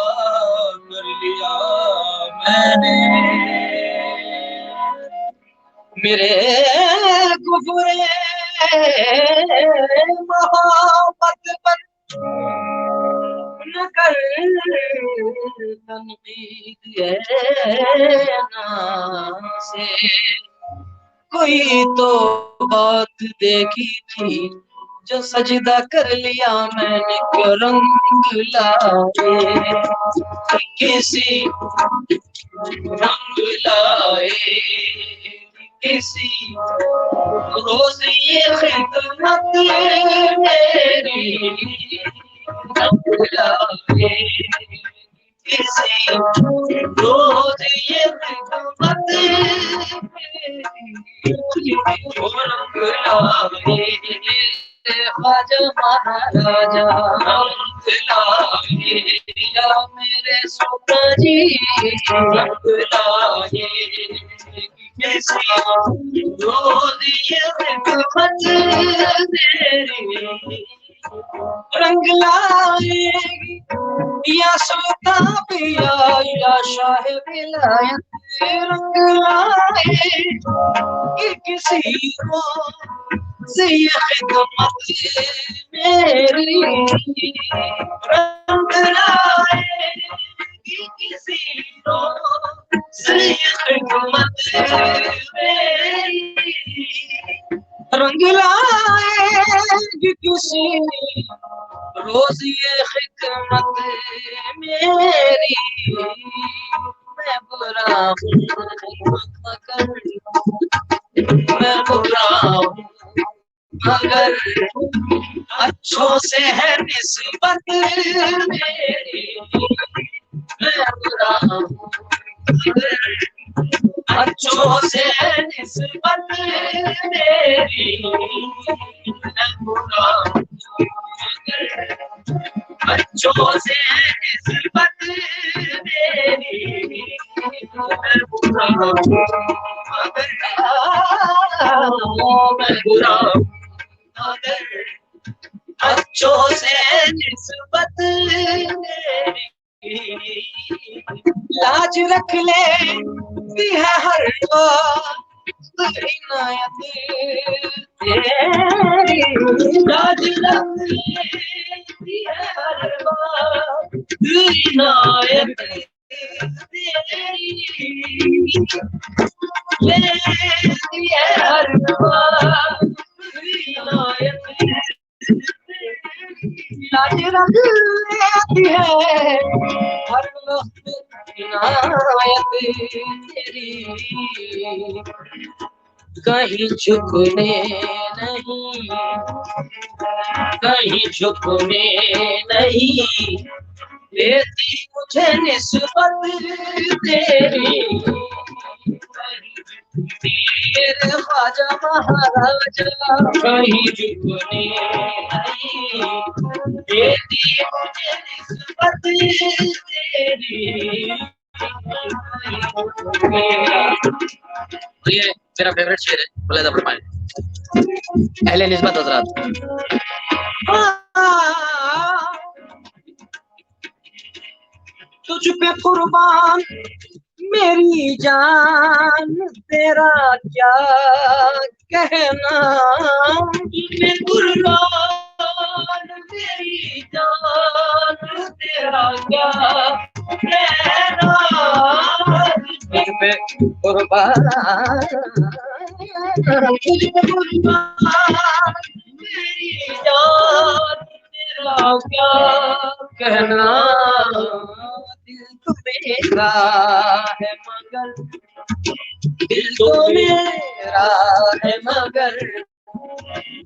कर लिया मैंने, मेरे कुफरे मोहब्बत पर न कर तनकीद से, कोई तो बात देखी थी जो सजदा कर लिया मैंने, क्यों रंग लाए किसी रंग लाए किसी रोज ये खिदमत मेरी रंग लाए किसी रोज ये खिदमत मेरी रंग लाए, ख्वाजा महाराजा रंग लाए या मेरे सोना जी रंग लाए किसी रोज ये खिदमत तेरी रंग लाएगी या सुल्तान पिया या शाह विलायत रंग लाएगी किसी रोज ये खिदमत मेरी रंग लाएगी किसी रोज ये खिदमत मेरी रंग लाएगी किसी रोज ये खिदमत मेरी मैं बुरा हूँ मगर मैं बुरा हूँ मगर अच्छों से है निस्बत मेरी मैं बुरा हूँ मगर अच्छों से है निस्बत मेरी मैं बुरा हूँ बच्चों से निस्बत मेरी मैं बुरा हूँ मगर मैं बुरा हूँ मगर बच्चों से निस्बत मेरी लाज रख ले है हर बात इनायत तेरी लाज रख ले है हर बात इनायत तेरी लेती है हर बात इनायत लाज रख लेती है हर वक्त इनायत तेरी कहीं झुकने नहीं कहीं झुकने नहीं देती मुझे निस्बत तेरी तेरे ख्वाजा महाराजा कहीं झुकने नहीं देती मुझे निस्बत तेरी ये मेरा फेवरेट शेर है बुलंद फरमाए अहले निस्बत हजरात तुझ पे कुर्बान मेरी जान तेरा क्या कहना मैं कुर्बान मेरी जान तेरा क्या कहना तुझ पे कुर्बान मेरी जान तेरा क्या कहना दिल तो मेरा है मगर दिल तो मेरा है मगर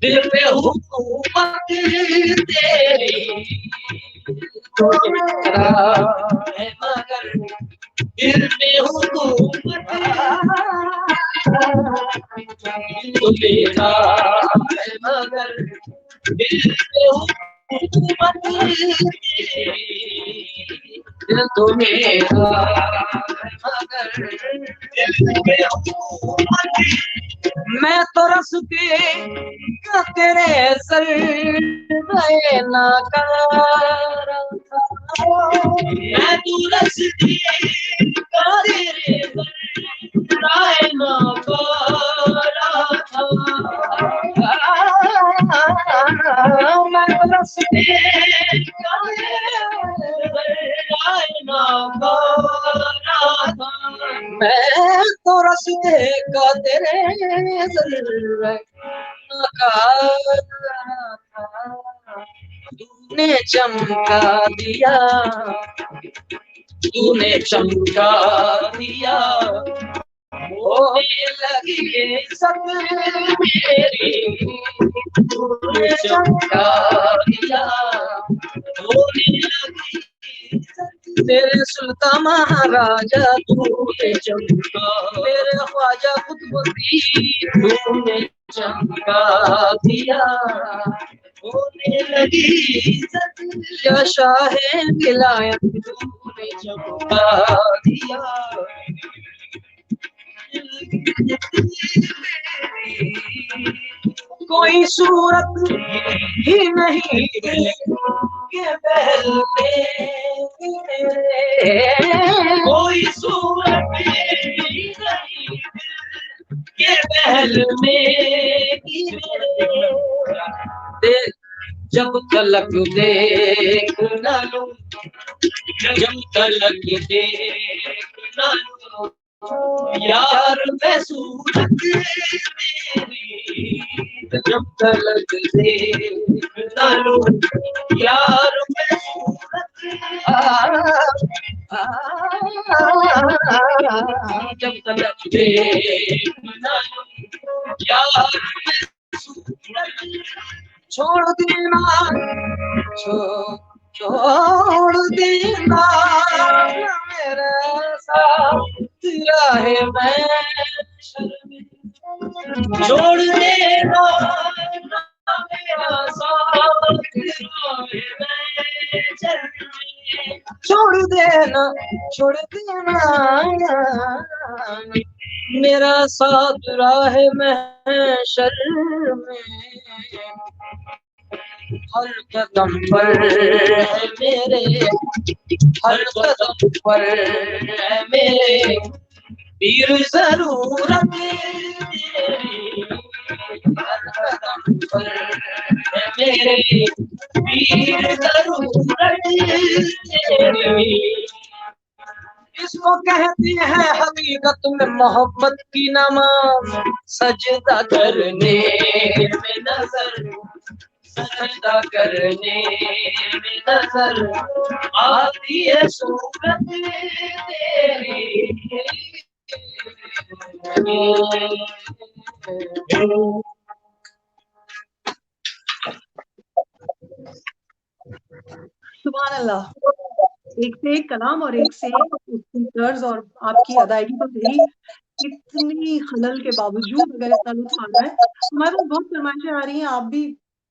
दिल पे हुकूमत तेरी तो मेरा है मगर दिल पे हुकूमत तो मेरा है मगर दिल पे हुकूमत दिल तो मेरा मगर दिल पे हुकूमत मैं तो रस के तेरे सर ना कर मैं तो रस के तेरे सर ना मैं तो रस के मैं तो रस्ते का तेरे तूने चमका दिया तूने चमका दिया होने लगी सब मेरी तूने चमका दिया होने लगी सब तेरे सुल्तान महाराजा तूने चमका, मेरे ख्वाजा कुतुबुद्दीन तूने चमका दिया, होने लगी इज्जत या शाहे विलायत तूने चमका दिया। कोई सूरत ही नहीं ये पहल में मेरे, कोई सूरत ही नहीं ये पहल में मेरे, जब तलक देख न लूं, जब तलक देख न लूं यार मैं सूरत तेरी, जब तलक देख न लूं यार मैं सूरत, जब तलक देख न लूं यार मैं सूरत, छोड़ देना छोड़ देना मेरा साथ राहे मैं, छोड़ देना मेरा साथ राहे मैं, छोड़ देना मेरा साथ राहे महशर में, हर कदम पर है मेरे, हर कदम पर है मेरे पीर जरूरत तेरी, हर कदम पर है मेरे पीर जरूरत तेरी। इसको कहते हैं हकीकत में मोहब्बत की नमाज, सजदा करने में नजर, सजदा करने में नजर आती है सूरत तेरी। सुभान अल्लाह, एक से एक कलाम और एक से एक उसकी तर्ज और आपकी अदायगी तो रही। इतनी खलल के बावजूद अगर इतना लुत्फ आ रहा है, हमारे पास बहुत फरमाइशें आ रही हैं, आप भी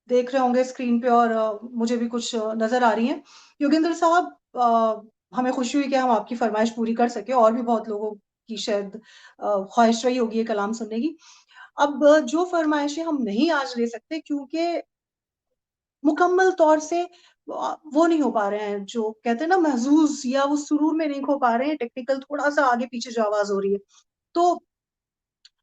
देख रहे होंगे स्क्रीन पे और मुझे भी कुछ नजर आ रही हैं। योगेंद्र साहब, हमें खुशी हुई कि हम आपकी फरमाइश पूरी कर सके, और भी बहुत लोगों की शायद ख्वाहिश रही होगी ये कलाम सुनने की। अब जो फरमाइशें हम नहीं आज ले सकते क्योंकि मुकम्मल तौर से वो नहीं हो पा रहे हैं, जो कहते हैं ना महजूज, या वो सुरूर में नहीं खो पा रहे हैं, टेक्निकल थोड़ा सा आगे पीछे जो आवाज हो रही है। तो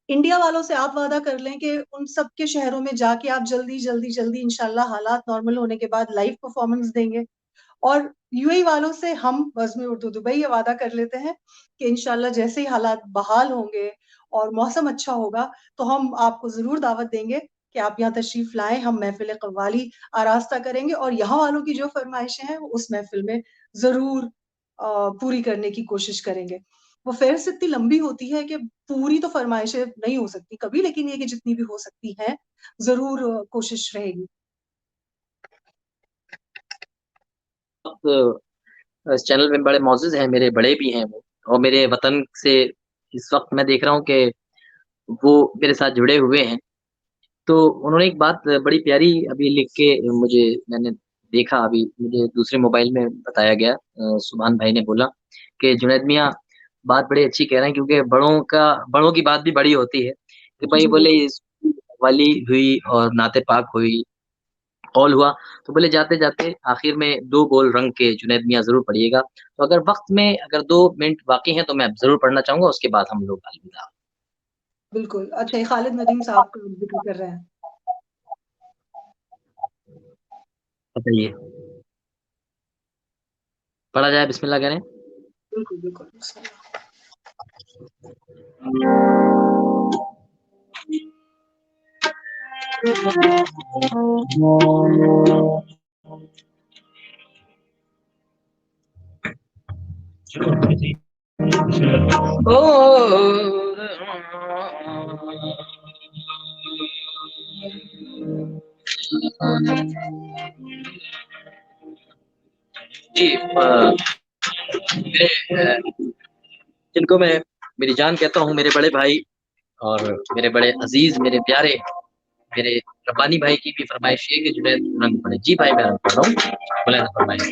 इंडिया वालों से आप वादा कर लें कि उन सब के शहरों में जाके आप जल्दी जल्दी जल्दी इंशाल्लाह हालात नॉर्मल होने के बाद लाइव परफॉर्मेंस देंगे। और यूएई वालों से हम बज़्म उर्दू दुबई ये वादा कर लेते हैं कि इंशाल्लाह जैसे ही हालात बहाल होंगे और मौसम अच्छा होगा तो हम आपको जरूर दावत देंगे कि आप यहाँ तशरीफ लाएं, हम महफिल कव्वाली आरास्ता करेंगे और यहाँ वालों की जो फरमाइशें हैं वो उस महफिल में जरूर पूरी करने की कोशिश करेंगे। वो फहरिस्त इतनी लंबी होती है कि पूरी तो फरमाइशें नहीं हो सकती कभी, लेकिन ये कि जितनी भी हो सकती है जरूर कोशिश रहेगी। इस चैनल में बड़े मौजूद हैं, मेरे बड़े भी हैं वो, और मेरे वतन से इस वक्त मैं देख रहा हूँ कि वो मेरे साथ जुड़े हुए हैं। तो उन्होंने एक बात बड़ी प्यारी अभी लिख के मुझे, मैंने देखा अभी मुझे दूसरे मोबाइल में बताया गया, सुभान भाई ने बोला कि जुनैद मियाँ बात बड़ी अच्छी कह रहे हैं, क्योंकि बड़ों की बात भी बड़ी होती है। कि भाई बोले वाली हुई और नाते पाक हुई, ऑल हुआ, तो बोले जाते जाते आखिर में 2 बोल रंग के जुनैद मियाँ जरूर पढ़िएगा। तो अगर वक्त में अगर 2 मिनट बाकी हैं तो मैं जरूर पढ़ना चाहूंगा, उसके बाद हम लोग अलविदा। बिल्कुल। अच्छा, ये खालिद नदीम साहब का जिक्र कर रहे हैं। बताइए, पढ़ा जाए, बिस्मिल्लाह करें। बिल्कुल बिल्कुल। जी, जिनको मैं मेरी जान कहता हूँ, मेरे बड़े भाई और मेरे बड़े अजीज, मेरे प्यारे, मेरे रब्बानी भाई की भी फरमाइश है कि जुनैद रंग पड़े। जी भाई, मैं रंग पढ़ रहा हूँ, बुलंद फरमाइश।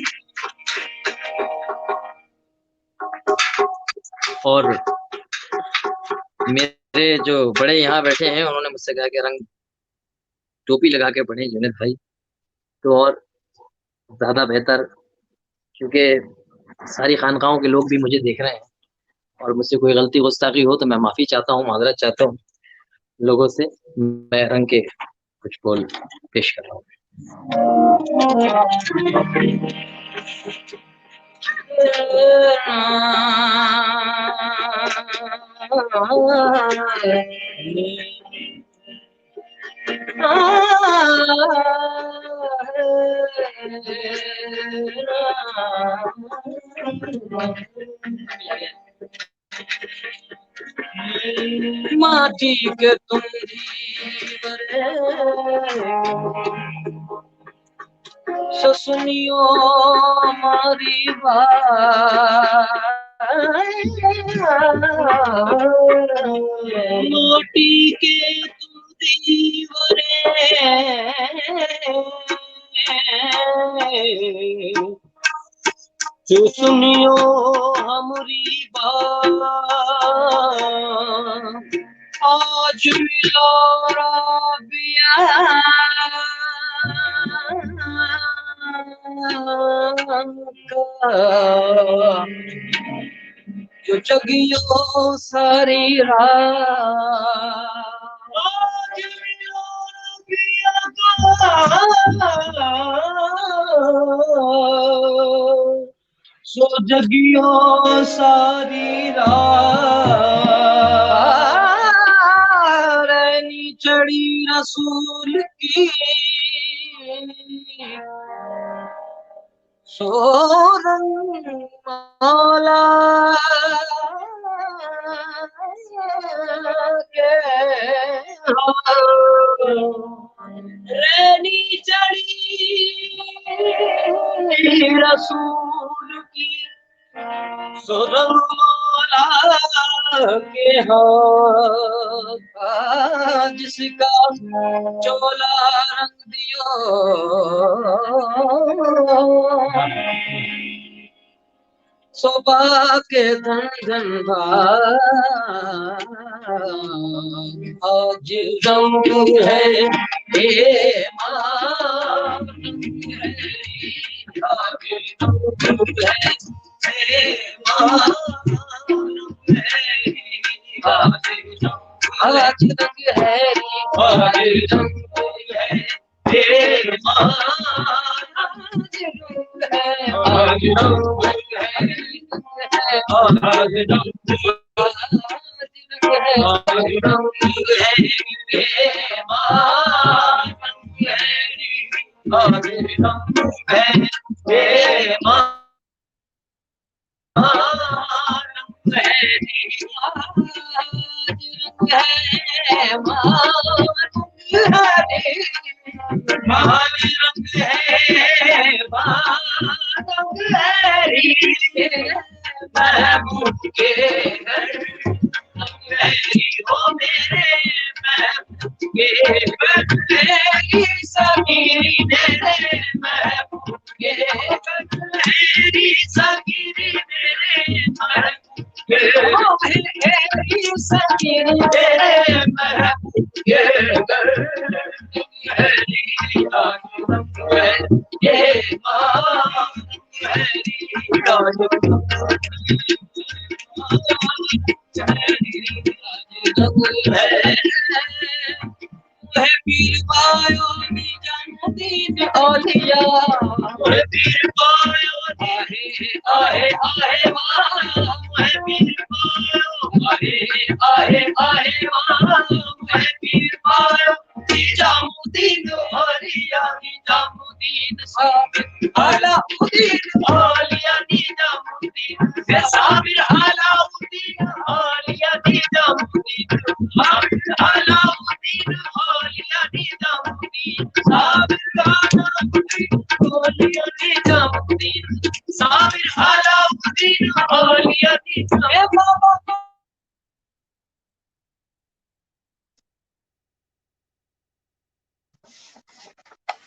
और मेरे जो बड़े यहाँ बैठे हैं, उन्होंने मुझसे कहा कि रंग टोपी लगा के पढ़े जुनैद भाई, तो और ज्यादा बेहतर, क्योंकि सारी खानकाहों के लोग भी मुझे देख रहे हैं और मुझसे कोई गलती गुस्ताखी हो तो मैं माफी चाहता हूँ, माजरत चाहता हूँ लोगों से। मैं रंग के कुछ बोल पेश कर रहा हूँ। माटी के तुम दीवरे सो सुनियो मारी बात, माटी के तुम दीवरे सो सुनियो हमारी बात, आज मिलो रबिया जो जगियो सारी रात, आज मिलो रबिया सो जगियो सारी रात, रैनी चढ़ी रसूल की सो रंग मौला के रैनी चढ़ी रसूल की सो रंग मौला के हाथ, जिसका चोला रंग दियो सोबा के धन धन आज रंग है ये मान आज रंग है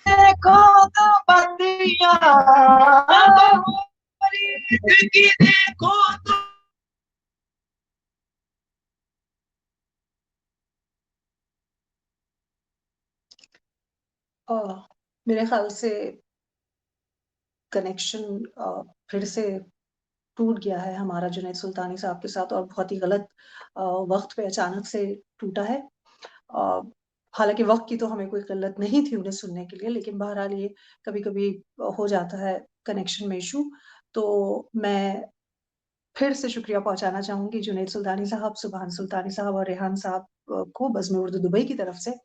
देखो तो बतिया की देखो तो मेरे ख्याल से कनेक्शन फिर से टूट गया है हमारा जुनैद सुल्तानी साहब के साथ, और बहुत ही गलत वक्त पे अचानक से टूटा है। हालांकि वक्त की तो हमें कोई किल्लत नहीं थी उन्हें सुनने के लिए, लेकिन बहरहाल ये कभी कभी हो जाता है कनेक्शन में इशू। तो मैं फिर से शुक्रिया पहुंचाना चाहूंगी जुनैद सुल्तानी साहब, सुभान सुल्तानी साहब और रेहान साहब को बज़्म उर्दू दुबई की तरफ से।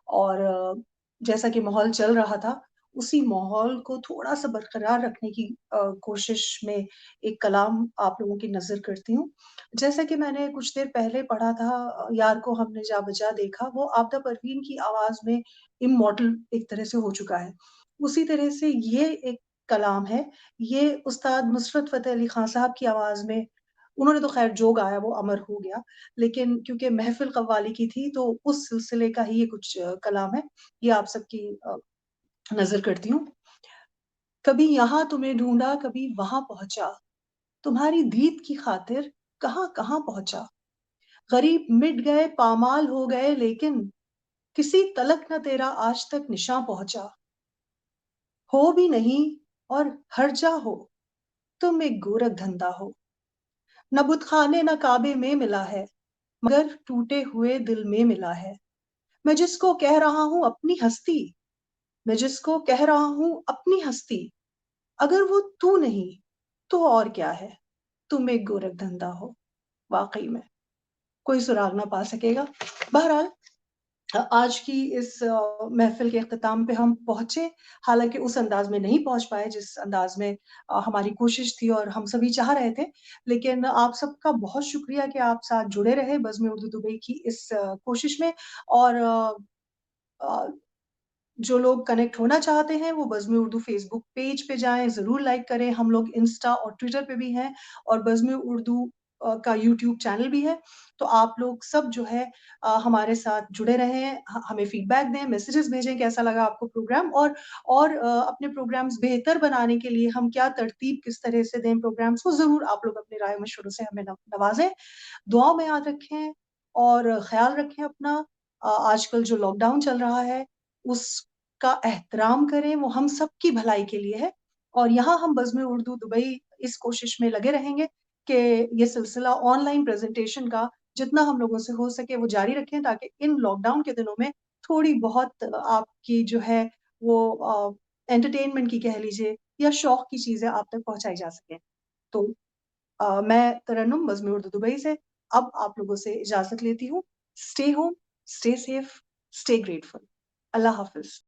और जैसा कि माहौल चल रहा था, उसी माहौल को थोड़ा सा बरकरार रखने की कोशिश में एक कलाम आप लोगों की नजर करती हूँ। जैसा कि मैंने कुछ देर पहले पढ़ा था, यार को हमने जा बजा देखा, वो आबदा परवीन की आवाज में इमॉर्टल एक तरह से हो चुका है। उसी तरह से ये एक कलाम है, ये उस्ताद नुसरत फतेह अली खान साहब की आवाज में। उन्होंने तो खैर जो गाया वो अमर हो गया, लेकिन क्योंकि महफिल कव्वाली की थी तो उस सिलसिले का ही ये कुछ कलाम है। ये आप सबकी नजर करती हूँ। कभी यहाँ तुम्हें ढूंढा, कभी वहां पहुंचा, तुम्हारी दीद की खातिर कहाँ कहाँ पहुंचा। गरीब मिट गए, पामाल हो गए, लेकिन किसी तलक न तेरा आज तक निशान पहुंचा। हो भी नहीं और हर जा हो, तुम एक गोरख धंधा हो। न बुतखाने न काबे में मिला है, मगर टूटे हुए दिल में मिला है। मैं जिसको कह रहा हूं अपनी हस्ती, मैं जिसको कह रहा हूं अपनी हस्ती, अगर वो तू नहीं तो और क्या है। तुम एक गोरख धंधा हो। वाकई में कोई सुराग ना पा सकेगा। बहरहाल आज की इस महफिल के अख्ताम पे हम पहुंचे, हालांकि उस अंदाज में नहीं पहुंच पाए जिस अंदाज में हमारी कोशिश थी और हम सभी चाह रहे थे। लेकिन आप सबका बहुत शुक्रिया कि आप साथ जुड़े रहे बज़्म उर्दू दुबई की इस कोशिश में। और जो लोग कनेक्ट होना चाहते हैं वो बज़्म उर्दू फेसबुक पेज पे जाएं, जरूर लाइक करें। हम लोग इंस्टा और ट्विटर पे भी हैं, और बज़्म उर्दू का यूट्यूब चैनल भी है। तो आप लोग सब जो है हमारे साथ जुड़े रहें, हमें फीडबैक दें, मैसेजेस भेजें कैसा लगा आपको प्रोग्राम, और अपने प्रोग्राम्स बेहतर बनाने के लिए हम क्या तरतीब किस तरह से दें प्रोग्राम्स को, जरूर आप लोग अपनी राय मशवरों से हमें नवाजें। दुआओं में याद रखें और ख्याल रखें अपना। आजकल जो लॉकडाउन चल रहा है उसका एहतराम करें, वो हम सबकी भलाई के लिए है। और यहाँ हम बज़्म उर्दू दुबई इस कोशिश में लगे रहेंगे कि ये सिलसिला ऑनलाइन प्रेजेंटेशन का जितना हम लोगों से हो सके वो जारी रखें, ताकि इन लॉकडाउन के दिनों में थोड़ी बहुत आपकी जो है वो एंटरटेनमेंट की कह लीजिए या शौक की चीजें आप तक पहुंचाई जा सके। तो मैं तरन्नुम बज़्म उर्दू दुबई से अब आप लोगों से इजाजत लेती हूँ। Stay home, stay safe, stay grateful. Allah हाफिज।